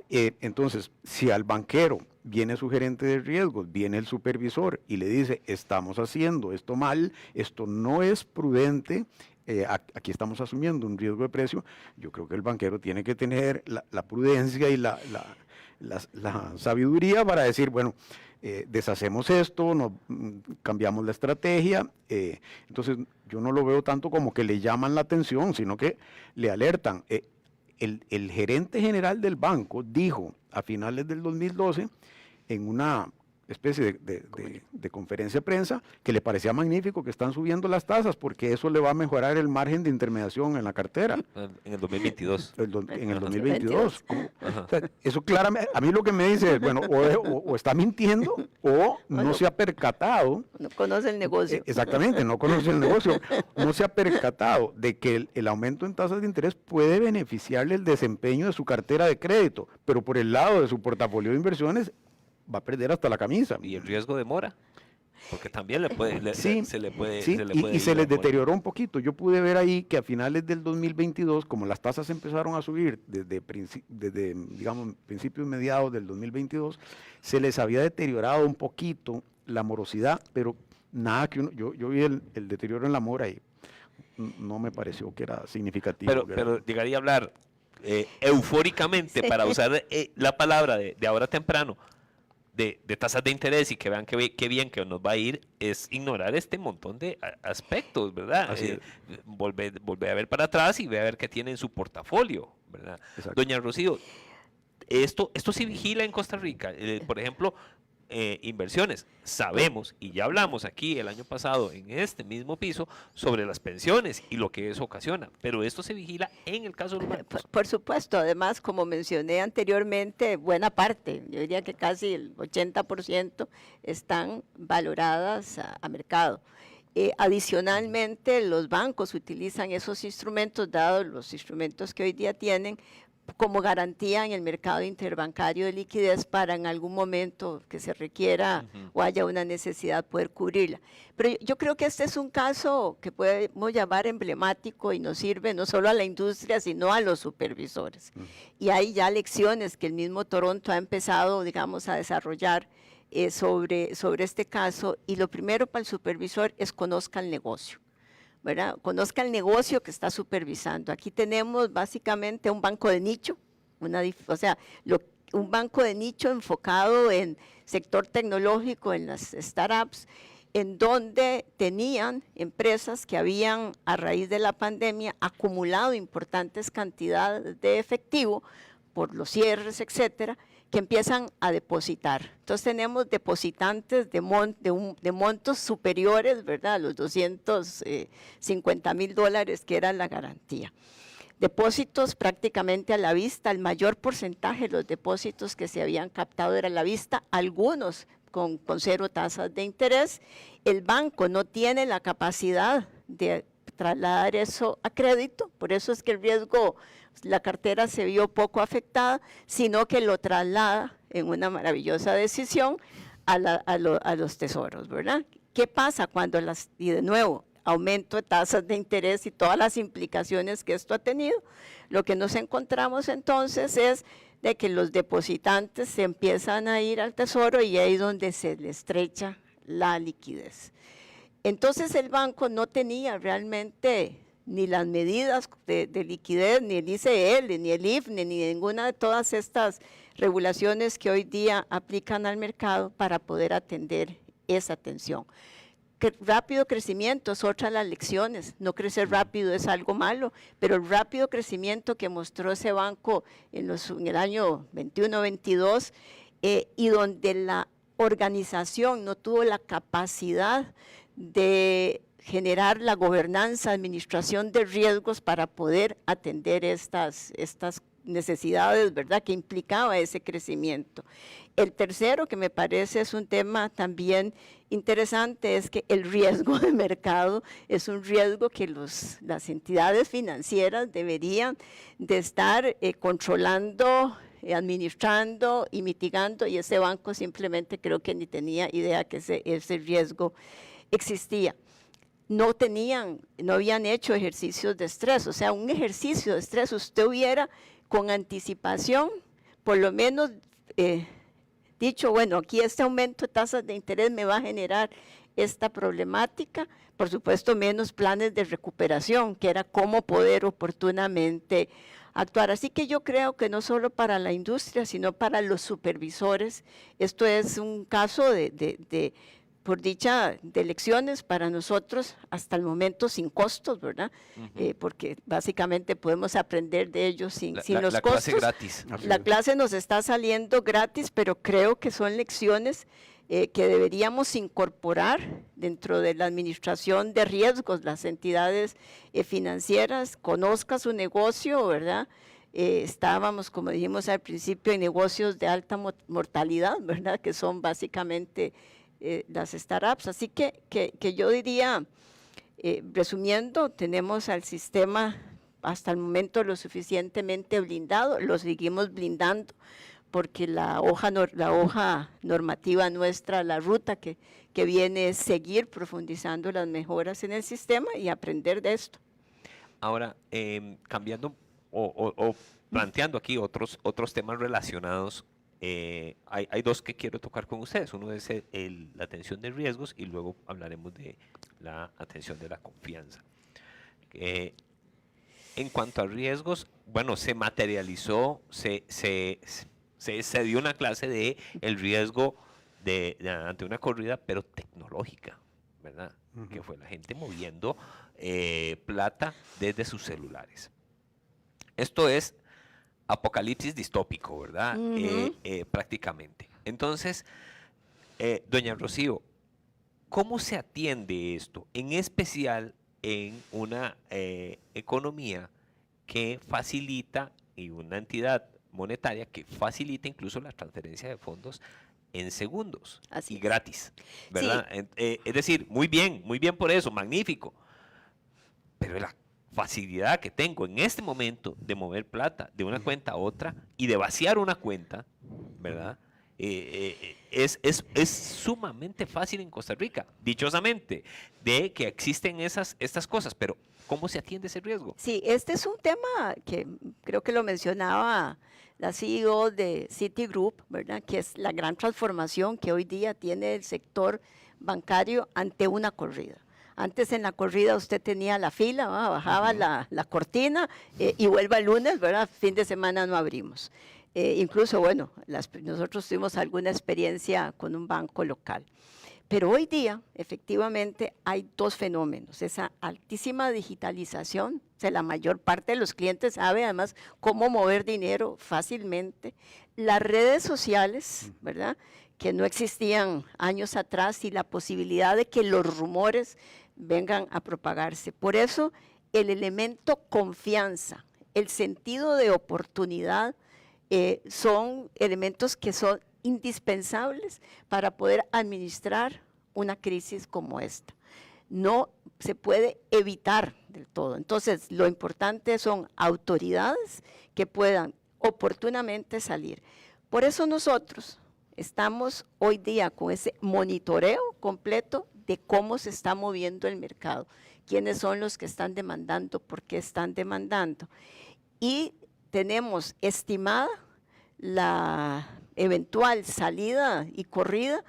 Entonces, si al banquero viene su gerente de riesgos, viene el supervisor y le dice, estamos haciendo esto mal, esto no es prudente, aquí estamos asumiendo un riesgo de precio, yo creo que el banquero tiene que tener la prudencia y la sabiduría para decir, bueno, deshacemos esto, cambiamos la estrategia. Entonces yo no lo veo tanto como que le llaman la atención, sino que le alertan. El gerente general del banco dijo a finales del 2012 en una especie de conferencia de prensa que le parecía magnífico que están subiendo las tasas porque eso le va a mejorar el margen de intermediación en la cartera. En el 2022. En el 2022. Ajá. O sea, eso claramente, a mí lo que me dice es, bueno, o está mintiendo o no se ha percatado. No conoce el negocio. Exactamente, no conoce el negocio. No se ha percatado de que el aumento en tasas de interés puede beneficiarle el desempeño de su cartera de crédito, pero por el lado de su portafolio de inversiones va a perder hasta la camisa. Y el riesgo de mora, porque también le puede, Sí, se le puede, sí, se le y puede se ir les la mora. deterioró un poquito. Yo pude ver ahí que a finales del 2022, como las tasas empezaron a subir desde digamos, principios mediados del 2022, se les había deteriorado un poquito la morosidad, pero nada que yo vi el deterioro en la mora y no me pareció que era significativo. Pero llegaría a hablar eufóricamente, Sí. para usar la palabra de ahora temprano, de tasas de interés y que vean qué bien que nos va a ir, es ignorar este montón de aspectos, ¿verdad? Así Volver a ver para atrás y ver a ver qué tiene en su portafolio, ¿verdad? Exacto. Doña Rocío, esto se vigila en Costa Rica. Por ejemplo, inversiones. Sabemos, y ya hablamos aquí el año pasado en este mismo piso, sobre las pensiones y lo que eso ocasiona, pero esto se vigila en el caso de los bancos. Por supuesto, además, como mencioné anteriormente, buena parte, yo diría que casi el 80% están valoradas a mercado. Adicionalmente, los bancos utilizan esos instrumentos, dados los instrumentos que hoy día tienen, como garantía en el mercado interbancario de liquidez para en algún momento que se requiera o haya una necesidad poder cubrirla. Pero yo creo que este es un caso que podemos llamar emblemático y nos sirve no solo a la industria, sino a los supervisores. Y hay ya lecciones que el mismo Toronto ha empezado, digamos, a desarrollar sobre este caso. Y lo primero para el supervisor es conozca el negocio, ¿verdad? Conozca el negocio que está supervisando. Aquí tenemos básicamente un banco de nicho, un banco de nicho enfocado en sector tecnológico, en las startups, en donde tenían empresas que habían, a raíz de la pandemia, acumulado importantes cantidades de efectivo por los cierres, etcétera, que empiezan a depositar. Entonces tenemos depositantes de montos superiores, ¿verdad?, a los $250,000 que era la garantía. Depósitos prácticamente a la vista, el mayor porcentaje de los depósitos que se habían captado era a la vista, algunos con cero tasas de interés. El banco no tiene la capacidad de trasladar eso a crédito, por eso es que el riesgo, la cartera se vio poco afectada, sino que lo traslada en una maravillosa decisión a los tesoros, ¿verdad? ¿Qué pasa cuando y de nuevo, aumento de tasas de interés y todas las implicaciones que esto ha tenido? Lo que nos encontramos entonces es de que los depositantes se empiezan a ir al tesoro y ahí es donde se le estrecha la liquidez. Entonces el banco no tenía realmente ni las medidas de liquidez, ni el ICL, ni el IFNE, ni ninguna de todas estas regulaciones que hoy día aplican al mercado para poder atender esa tensión. Rápido crecimiento es otra de las lecciones. No crecer rápido es algo malo, pero el rápido crecimiento que mostró ese banco en el año 21-22 y donde la organización no tuvo la capacidad de generar la gobernanza, administración de riesgos para poder atender estas necesidades, ¿verdad?, que implicaba ese crecimiento. El tercero, que me parece es un tema también interesante, es que el riesgo de mercado es un riesgo que las entidades financieras deberían de estar controlando, administrando y mitigando, y ese banco simplemente creo que ni tenía idea que ese riesgo existía. No habían hecho ejercicios de estrés, o sea, un ejercicio de estrés usted hubiera con anticipación, por lo menos dicho, bueno, aquí este aumento de tasas de interés me va a generar esta problemática, por supuesto menos planes de recuperación, que era cómo poder oportunamente actuar. Así que yo creo que no solo para la industria, sino para los supervisores, esto es un caso por dicha, de lecciones para nosotros hasta el momento sin costos, ¿verdad? Porque básicamente podemos aprender de ellos sin los la costos. clase gratis. La clase nos está saliendo gratis, pero creo que son lecciones que deberíamos incorporar dentro de la administración de riesgos, las entidades financieras, conozca su negocio, ¿verdad? Estábamos, como dijimos al principio, en negocios de alta mortalidad, ¿verdad? Que son básicamente las startups. Así que yo diría, resumiendo, tenemos al sistema hasta el momento lo suficientemente blindado, lo seguimos blindando, porque la hoja normativa nuestra, la ruta que viene es seguir profundizando las mejoras en el sistema y aprender de esto. Ahora, cambiando o planteando aquí otros temas relacionados, hay dos que quiero tocar con ustedes. Uno es la atención de riesgos y luego hablaremos de la atención de la confianza. En cuanto a riesgos, bueno, se materializó, se dio una clase de el riesgo ante una corrida, pero tecnológica, ¿verdad? Que fue la gente moviendo plata desde sus celulares. Esto es apocalipsis distópico, ¿verdad? Prácticamente. Entonces, doña Rocío, ¿cómo se atiende esto? En especial en una economía que facilita y una entidad monetaria que facilita incluso la transferencia de fondos en segundos y gratis, ¿verdad? Sí. Es decir, muy bien por eso, magnífico. Pero la facilidad que tengo en este momento de mover plata de una cuenta a otra y de vaciar una cuenta, ¿verdad? Es sumamente fácil en Costa Rica, dichosamente, de que existen estas cosas, pero ¿cómo se atiende ese riesgo? Sí, este es un tema que creo que lo mencionaba la CEO de Citigroup, ¿verdad? Que es la gran transformación que hoy día tiene el sector bancario ante una corrida. Antes en la corrida usted tenía la fila, ¿verdad? Bajaba la cortina y vuelva el lunes, ¿verdad? Fin de semana no abrimos. Incluso, bueno, nosotros tuvimos alguna experiencia con un banco local. Pero hoy día, efectivamente, hay dos fenómenos. Esa altísima digitalización, o sea, la mayor parte de los clientes sabe además cómo mover dinero fácilmente. Las redes sociales, ¿verdad?, que no existían años atrás, y la posibilidad de que los rumores vengan a propagarse. Por eso, el elemento confianza, el sentido de oportunidad, son elementos que son indispensables para poder administrar una crisis como esta. No se puede evitar del todo. Entonces, lo importante son autoridades que puedan oportunamente salir. Por eso nosotros estamos hoy día con ese monitoreo completo de cómo se está moviendo el mercado, quiénes son los que están demandando, por qué están demandando. Y tenemos estimada la eventual salida y corrida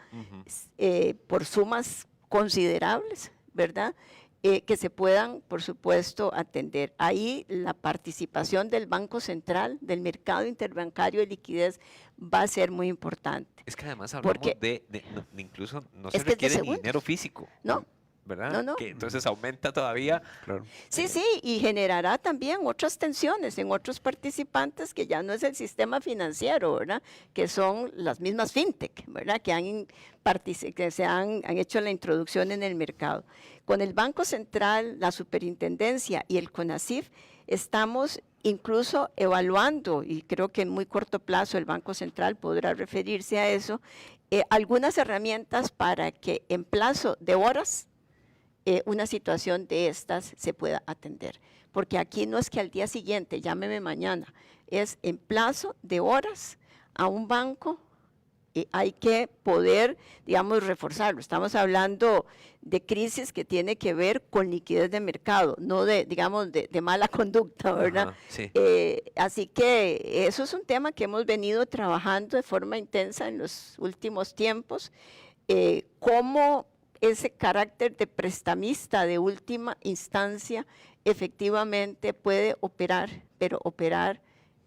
por sumas considerables, ¿verdad? Que se puedan, por supuesto, atender. Ahí la participación del Banco Central, del mercado interbancario de liquidez, va a ser muy importante. Es que además hablamos de incluso no se requiere ni dinero físico. No. ¿Verdad? No. Que entonces aumenta todavía. Claro. Sí, y generará también otras tensiones en otros participantes que ya no es el sistema financiero, ¿verdad? Que son las mismas fintech, ¿verdad? Que se han hecho la introducción en el mercado. Con el Banco Central, la Superintendencia y el CONACYF estamos incluso evaluando, y creo que en muy corto plazo el Banco Central podrá referirse a eso, algunas herramientas para que en plazo de horas una situación de estas se pueda atender. Porque aquí no es que al día siguiente, llámeme mañana, es en plazo de horas a un banco, hay que poder, digamos, reforzarlo. Estamos hablando de crisis que tiene que ver con liquidez de mercado, no de, digamos, de mala conducta, ¿verdad? Ajá, sí. Así que eso es un tema que hemos venido trabajando de forma intensa en los últimos tiempos, cómo ese carácter de prestamista de última instancia efectivamente puede operar, pero operar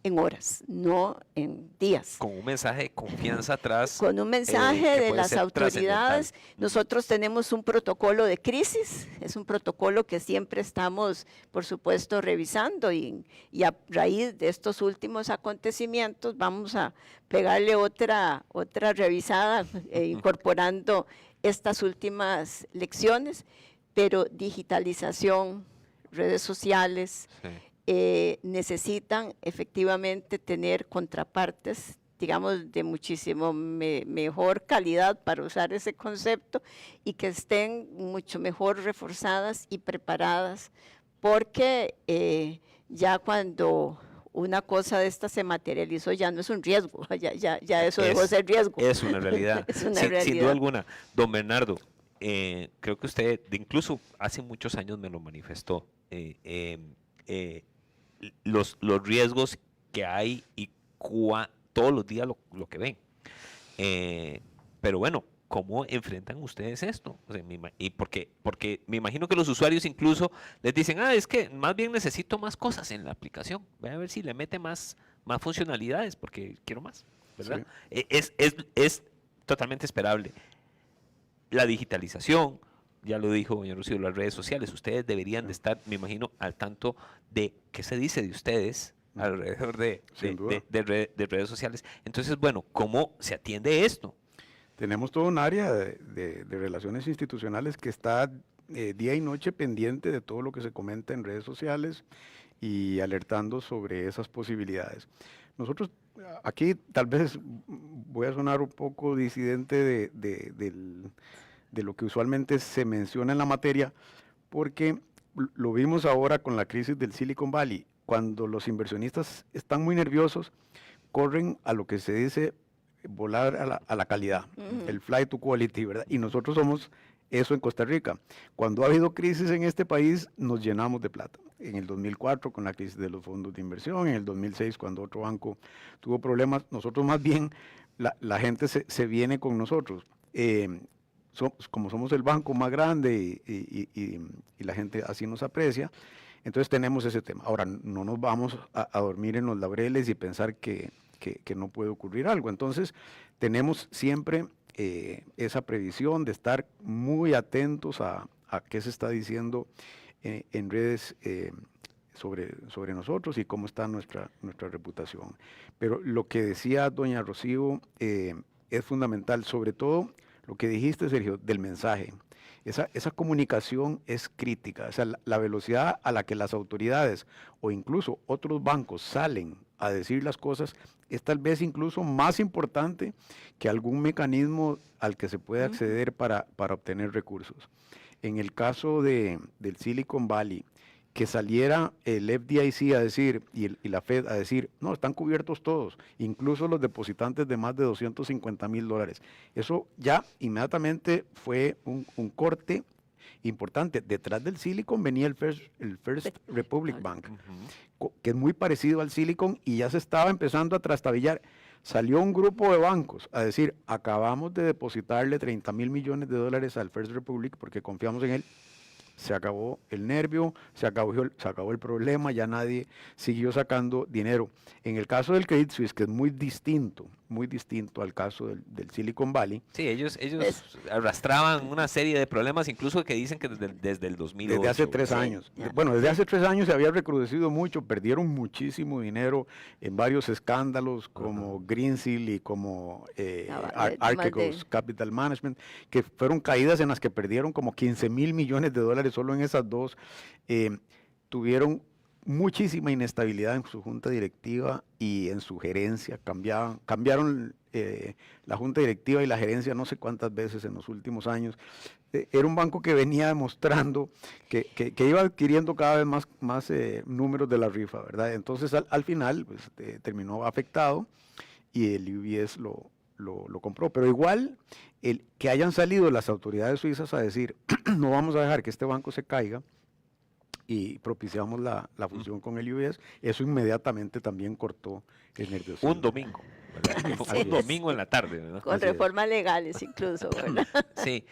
en horas, no en días. Con un mensaje de confianza atrás. Con un mensaje que de puede las ser autoridades. trascendental. Nosotros tenemos un protocolo de crisis, es un protocolo que siempre estamos, por supuesto, revisando y a raíz de estos últimos acontecimientos vamos a pegarle otra revisada, incorporando estas últimas lecciones, pero digitalización, redes sociales, Sí. necesitan efectivamente tener contrapartes, digamos, de muchísimo mejor calidad, para usar ese concepto, y que estén mucho mejor reforzadas y preparadas, porque ya cuando una cosa de esta se materializó, ya no es un riesgo, ya eso dejó de ser riesgo. Es una realidad. Es una Sin realidad. duda alguna. Don Bernardo, creo que usted, incluso hace muchos años me lo manifestó, los riesgos que hay y todos los días lo que ven. Pero bueno, ¿cómo enfrentan ustedes esto? O sea, y porque me imagino que los usuarios incluso les dicen, es que más bien necesito más cosas en la aplicación. Voy a ver si le mete más funcionalidades porque quiero más, ¿verdad? Es totalmente esperable. La digitalización, ya lo dijo doña Rocío, las redes sociales, ustedes deberían de estar, me imagino, al tanto de qué se dice de ustedes alrededor de redes sociales. Entonces, bueno, ¿cómo se atiende esto? Tenemos todo un área de relaciones institucionales que está día y noche pendiente de todo lo que se comenta en redes sociales y alertando sobre esas posibilidades. Nosotros aquí tal vez voy a sonar un poco disidente de lo que usualmente se menciona en la materia, porque lo vimos ahora con la crisis del Silicon Valley. Cuando los inversionistas están muy nerviosos, corren a lo que se dice volar a la calidad, el fly to quality, ¿verdad? Y nosotros somos eso en Costa Rica. Cuando ha habido crisis en este país, nos llenamos de plata. En el 2004 con la crisis de los fondos de inversión, en el 2006 cuando otro banco tuvo problemas, nosotros más bien, la gente se viene con nosotros. Como somos el banco más grande y la gente así nos aprecia, entonces tenemos ese tema. Ahora, no nos vamos a dormir en los laureles y pensar que no puede ocurrir algo. Entonces, tenemos siempre esa previsión de estar muy atentos a qué se está diciendo en redes sobre nosotros y cómo está nuestra reputación. Pero lo que decía doña Rocío es fundamental, sobre todo lo que dijiste, Sergio, del mensaje. Esa comunicación es crítica, o sea, la velocidad a la que las autoridades o incluso otros bancos salen a decir las cosas es tal vez incluso más importante que algún mecanismo al que se puede acceder para obtener recursos. En el caso del Silicon Valley, que saliera el FDIC a decir y la Fed a decir, no, están cubiertos todos, incluso los depositantes de más de $250,000. Eso ya inmediatamente fue un corte importante. Detrás del Silicon venía el First Republic Bank, que es muy parecido al Silicon y ya se estaba empezando a trastabillar. Salió un grupo de bancos a decir, acabamos de depositarle $30,000 millones al First Republic porque confiamos en él. Se acabó el nervio, se acabó el problema, ya nadie siguió sacando dinero. En el caso del Credit Suisse, que es muy distinto al caso del Silicon Valley. Sí, ellos arrastraban una serie de problemas, incluso que dicen que desde el 2008. Desde hace 3 años. Bueno, desde hace 3 años se había recrudecido mucho, perdieron muchísimo dinero en varios escándalos como Greensill y como Archegos Capital Management, que fueron caídas en las que perdieron como $15,000 millones solo en esas dos. Tuvieron muchísima inestabilidad en su junta directiva y en su gerencia. Cambiaron la junta directiva y la gerencia no sé cuántas veces en los últimos años. Era un banco que venía demostrando que iba adquiriendo cada vez más números de la rifa, ¿verdad? Entonces al final pues, terminó afectado y el UBS lo compró. Pero igual, el que hayan salido las autoridades suizas a decir no vamos a dejar que este banco se caiga y propiciamos la fusión con el UBS, eso inmediatamente también cortó el nerviosismo. Un domingo, ¿verdad? Un domingo en la tarde, ¿verdad? Con reformas legales incluso, ¿verdad? Sí.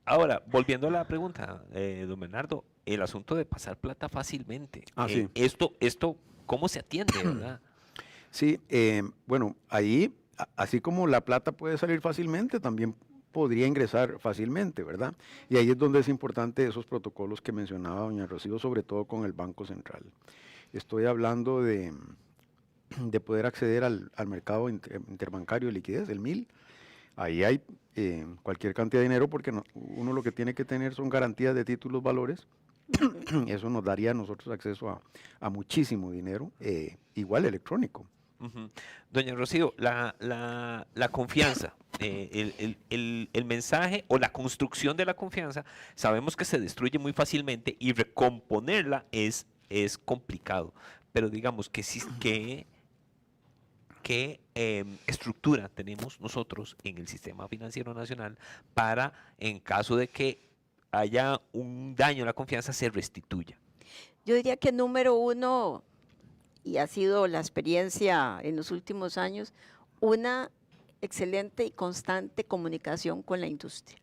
Ahora, volviendo a la pregunta, don Bernardo, el asunto de pasar plata fácilmente. Sí. Esto, ¿cómo se atiende, verdad? Sí, bueno, ahí, así como la plata puede salir fácilmente, también podría ingresar fácilmente, ¿verdad? Y ahí es donde es importante esos protocolos que mencionaba doña Rocío, sobre todo con el Banco Central. Estoy hablando de poder acceder al mercado interbancario de liquidez, el MIL. Ahí hay cualquier cantidad de dinero porque uno lo que tiene que tener son garantías de títulos valores. Eso nos daría a nosotros acceso a muchísimo dinero, igual electrónico. Ujú. Doña Rocío, la confianza, el mensaje o la construcción de la confianza, sabemos que se destruye muy fácilmente y recomponerla es complicado. Pero digamos que sí, ¿qué estructura tenemos nosotros en el sistema financiero nacional para, en caso de que haya un daño a la confianza, se restituya? Yo diría que número uno, y ha sido la experiencia en los últimos años, una excelente y constante comunicación con la industria.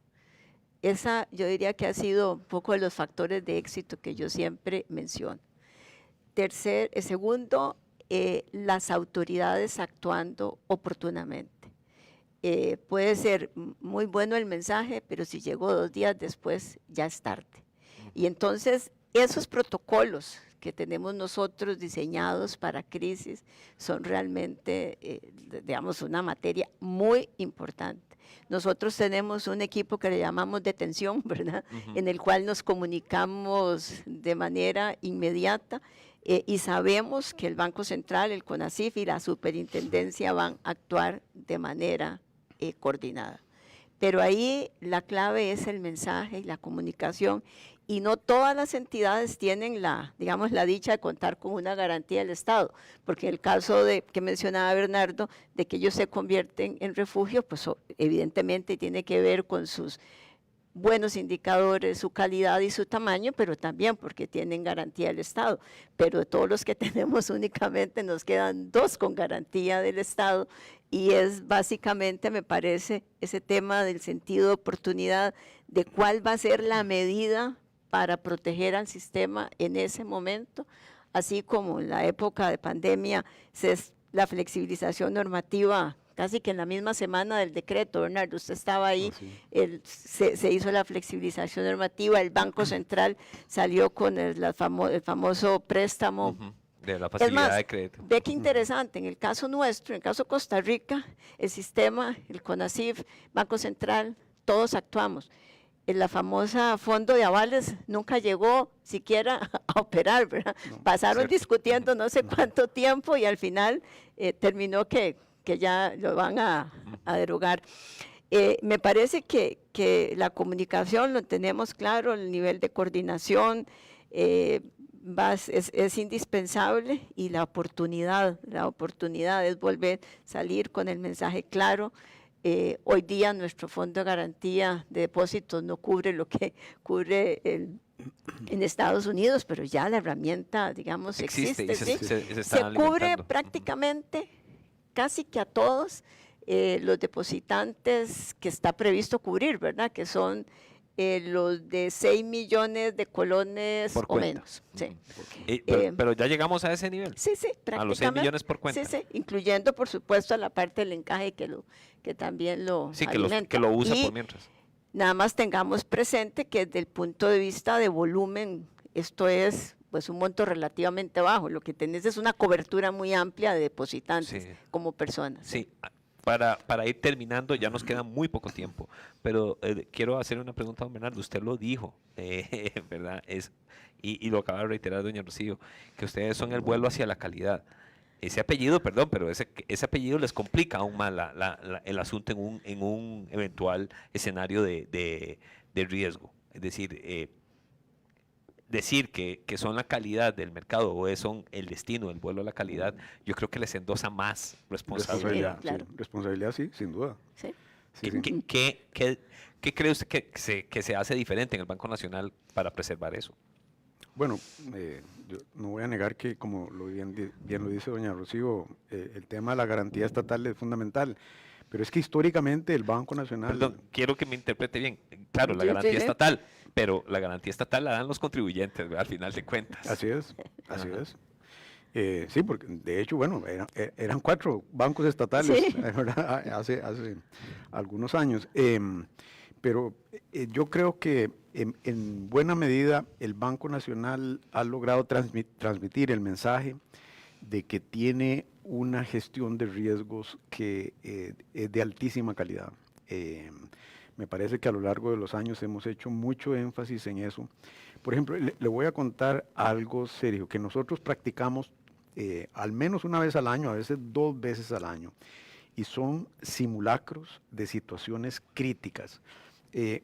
Esa yo diría que ha sido un poco de los factores de éxito que yo siempre menciono. Segundo, las autoridades actuando oportunamente. Puede ser muy bueno el mensaje, pero si llegó 2 días después, ya es tarde. Y entonces, esos protocolos que tenemos nosotros diseñados para crisis son realmente, digamos, una materia muy importante. Nosotros tenemos un equipo que le llamamos detención, ¿verdad? En el cual nos comunicamos de manera inmediata y sabemos que el Banco Central, el CONACYF y la Superintendencia van a actuar de manera coordinada. Pero ahí la clave es el mensaje y la comunicación, y no todas las entidades tienen digamos, la dicha de contar con una garantía del Estado, porque en el caso que mencionaba Bernardo, de que ellos se convierten en refugio, pues evidentemente tiene que ver con sus buenos indicadores, su calidad y su tamaño, pero también porque tienen garantía del Estado. Pero de todos los que tenemos, únicamente nos quedan 2 con garantía del Estado, y es básicamente, me parece, ese tema del sentido de oportunidad, de cuál va a ser la medida para proteger al sistema en ese momento, así como en la época de pandemia, la flexibilización normativa casi que en la misma semana del decreto, Bernardo, usted estaba ahí, se hizo la flexibilización normativa, el Banco Central salió con el famoso préstamo. De la facilidad de crédito. Ve qué interesante, en el caso nuestro, en el caso de Costa Rica, el sistema, el CONACYF, Banco Central, todos actuamos. En la famosa fondo de avales nunca llegó siquiera a operar, ¿verdad? No, pasaron discutiendo no sé cuánto tiempo y al final terminó que ya lo van a derogar. Me parece que la comunicación lo tenemos claro, el nivel de coordinación es indispensable, y la oportunidad es volver a salir con el mensaje claro. Hoy día nuestro fondo de garantía de depósitos no cubre lo que cubre en Estados Unidos, pero ya la herramienta, digamos, existe. ¿Sí? Se cubre prácticamente casi que a todos los depositantes que está previsto cubrir, ¿verdad? Que son los de 6 millones de colones por o cuenta. Menos. Sí. Pero ya llegamos a ese nivel. Sí, prácticamente. A los 6 millones por cuenta. Sí, incluyendo, por supuesto, a la parte del encaje que también lo alimenta. Que lo usa por mientras. Nada más tengamos presente que desde el punto de vista de volumen, esto es pues un monto relativamente bajo. Lo que tenés es una cobertura muy amplia de depositantes como personas. Sí. Para ir terminando, ya nos queda muy poco tiempo, pero quiero hacer una pregunta a don Bernardo. Usted lo dijo, ¿verdad? Y lo acaba de reiterar doña Rocío, que ustedes son el vuelo hacia la calidad. Ese apellido, perdón, pero ese apellido les complica aún más el asunto en un eventual escenario de riesgo. Es decir, decir que son la calidad del mercado o son el destino, el vuelo a la calidad, yo creo que les endosa más responsabilidad. Claro. Responsabilidad, sí, sin duda. Sí. ¿Qué cree usted que se hace diferente en el Banco Nacional para preservar eso? Bueno, yo no voy a negar que, como bien lo dice doña Rocío, el tema de la garantía estatal es fundamental. Pero es que históricamente el Banco Nacional... Perdón, quiero que me interprete bien. Claro, la garantía estatal, pero la garantía estatal la dan los contribuyentes, ¿verdad? Al final de cuentas. Así es, así es. Sí, porque de hecho, bueno, eran 4 bancos estatales, Sí. ¿verdad? Hace algunos años. Pero yo creo que en buena medida el Banco Nacional ha logrado transmitir el mensaje de que tiene una gestión de riesgos que es de altísima calidad. Me parece que a lo largo de los años hemos hecho mucho énfasis en eso. Por ejemplo, le voy a contar algo serio que nosotros practicamos al menos una vez al año, a veces 2 veces al año, y son simulacros de situaciones críticas.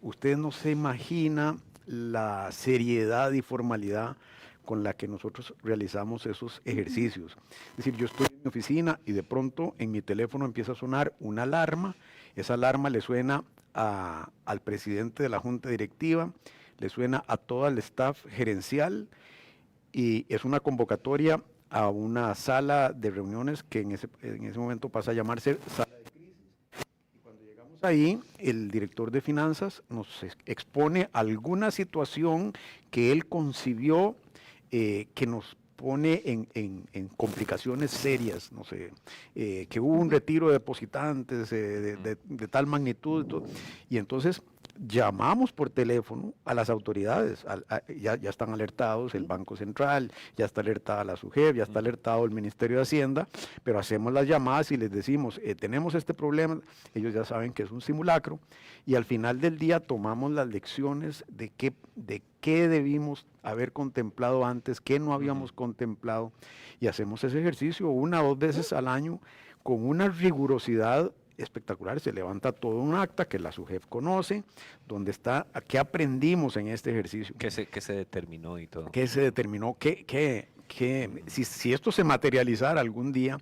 Usted no se imagina la seriedad y formalidad con la que nosotros realizamos esos ejercicios. Es decir, yo estoy en mi oficina y de pronto en mi teléfono empieza a sonar una alarma, esa alarma le suena al presidente de la junta directiva, le suena a todo el staff gerencial, y es una convocatoria a una sala de reuniones que en ese momento pasa a llamarse sala de crisis. Y cuando llegamos ahí, el director de finanzas nos expone alguna situación que él concibió que nos pone en complicaciones serias, no sé, que hubo un retiro de depositantes de tal magnitud, y entonces llamamos por teléfono a las autoridades, ya están alertados el Banco Central, ya está alertada la SUGEF, ya está alertado el Ministerio de Hacienda, pero hacemos las llamadas y les decimos, tenemos este problema, ellos ya saben que es un simulacro, y al final del día tomamos las lecciones de qué debimos haber contemplado antes, qué no habíamos contemplado, y hacemos ese ejercicio 1 o 2 veces al año con una rigurosidad espectacular. Se levanta todo un acta que la SUGEF conoce, donde está qué aprendimos en este ejercicio. ¿Qué se determinó y todo? ¿Qué se determinó? Si esto se materializara algún día,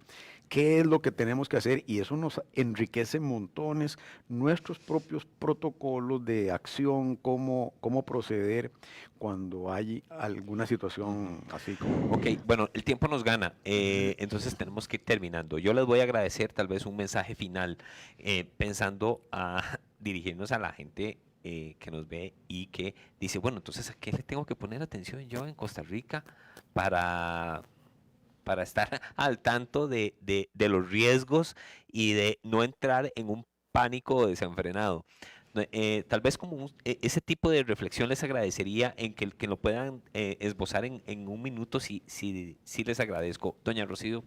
¿qué es lo que tenemos que hacer? Y eso nos enriquece montones nuestros propios protocolos de acción, cómo proceder cuando hay alguna situación así como... Ok, bueno, el tiempo nos gana, entonces tenemos que ir terminando. Yo les voy a agradecer tal vez un mensaje final, pensando a dirigirnos a la gente que nos ve y que dice, bueno, entonces ¿a qué le tengo que poner atención yo en Costa Rica para estar al tanto de los riesgos y de no entrar en un pánico desenfrenado? Tal vez como ese tipo de reflexión les agradecería en que lo puedan esbozar en un minuto, si les agradezco. Doña Rocío.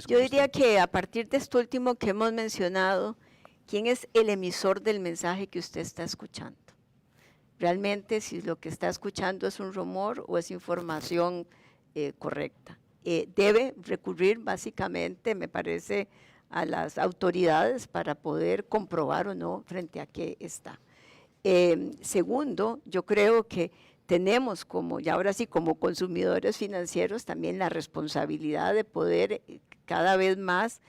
Yo diría que a partir de esto último que hemos mencionado, ¿quién es el emisor del mensaje que usted está escuchando? Realmente, si lo que está escuchando es un rumor o es información correcta. Debe recurrir básicamente, me parece, a las autoridades para poder comprobar o no frente a qué está. Segundo, yo creo que tenemos y ahora sí, como consumidores financieros, también la responsabilidad de poder cada vez más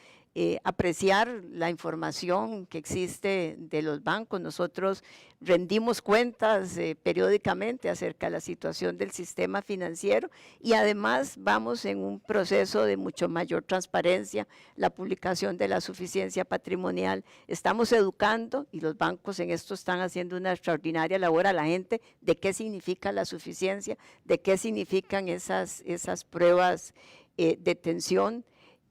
apreciar la información que existe de los bancos. Nosotros rendimos cuentas periódicamente acerca de la situación del sistema financiero y además vamos en un proceso de mucho mayor transparencia, la publicación de la suficiencia patrimonial. Estamos educando, y los bancos en esto están haciendo una extraordinaria labor, a la gente de qué significa la suficiencia, de qué significan esas pruebas de tensión.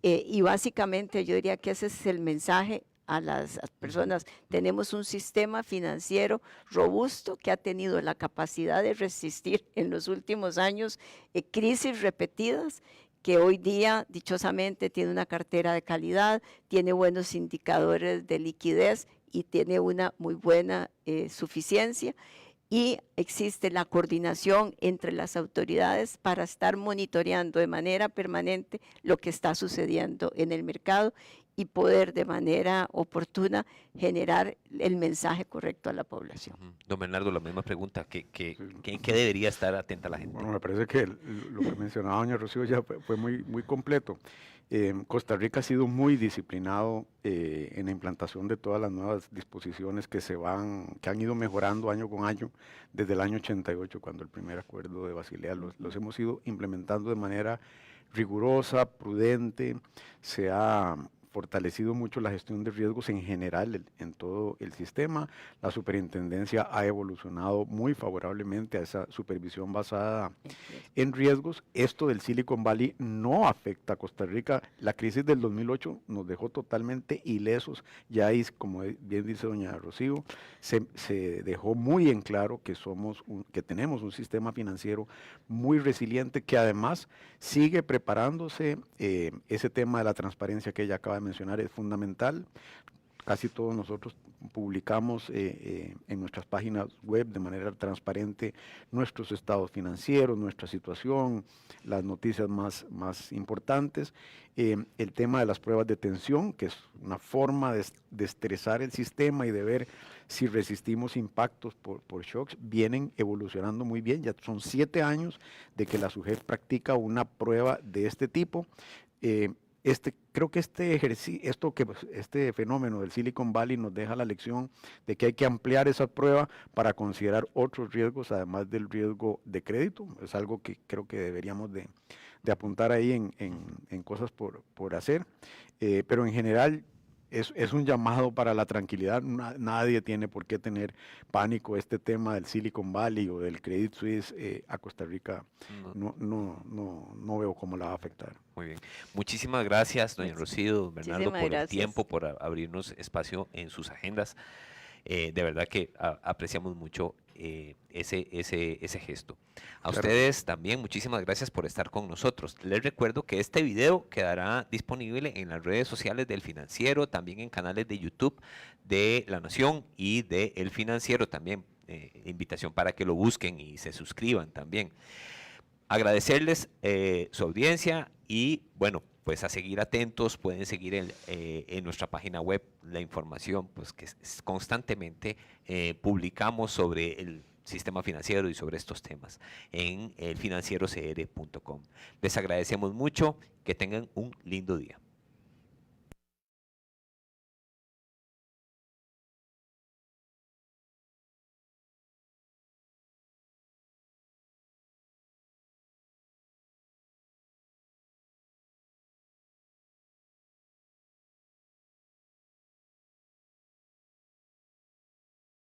Y básicamente yo diría que ese es el mensaje a las personas. Tenemos un sistema financiero robusto que ha tenido la capacidad de resistir en los últimos años crisis repetidas, que hoy día dichosamente tiene una cartera de calidad, tiene buenos indicadores de liquidez y tiene una muy buena suficiencia. Y existe la coordinación entre las autoridades para estar monitoreando de manera permanente lo que está sucediendo en el mercado y poder de manera oportuna generar el mensaje correcto a la población. Don Bernardo, la misma pregunta, ¿en qué debería estar atenta la gente? Bueno, me parece que lo que mencionaba doña Rocío ya fue muy completo. Costa Rica ha sido muy disciplinado en la implantación de todas las nuevas disposiciones que han ido mejorando año con año desde el año 88, cuando el primer acuerdo de Basilea los hemos ido implementando de manera rigurosa, prudente. Se ha fortalecido mucho la gestión de riesgos en general en todo el sistema. La superintendencia ha evolucionado muy favorablemente a esa supervisión basada en riesgos. Esto del Silicon Valley no afecta a Costa Rica. La crisis del 2008 nos dejó totalmente ilesos. Ya ahí, como bien dice doña Rocío, se dejó muy en claro que que tenemos un sistema financiero muy resiliente, que además sigue preparándose. Ese tema de la transparencia que ella acaba de mencionar es fundamental. Casi todos nosotros publicamos en nuestras páginas web de manera transparente nuestros estados financieros, nuestra situación, las noticias más importantes. El tema de las pruebas de tensión, que es una forma de estresar el sistema y de ver si resistimos impactos por shocks, vienen evolucionando muy bien. Ya son 7 años de que la SUGEF practica una prueba de este tipo. Creo que este fenómeno del Silicon Valley nos deja la lección de que hay que ampliar esa prueba para considerar otros riesgos, además del riesgo de crédito. Es algo que creo que deberíamos de apuntar ahí en cosas por hacer. Pero en general es un llamado para la tranquilidad. Nadie tiene por qué tener pánico. Este tema del Silicon Valley o del Credit Suisse a Costa Rica no veo cómo la va a afectar. Muy bien. Muchísimas gracias, doña Rocío, don Bernardo, Muchísimas por el gracias. tiempo, por abrirnos espacio en sus agendas. De verdad que apreciamos mucho ese gesto. A Claro. ustedes también, muchísimas gracias por estar con nosotros. Les recuerdo que este video quedará disponible en las redes sociales del Financiero, también en canales de YouTube de La Nación y de El Financiero también. Invitación para que lo busquen y se suscriban también. Agradecerles su audiencia y bueno, pues a seguir atentos. Pueden seguir en nuestra página web la información pues que constantemente publicamos sobre el sistema financiero y sobre estos temas en elfinancierocr.com. Les agradecemos mucho, que tengan un lindo día.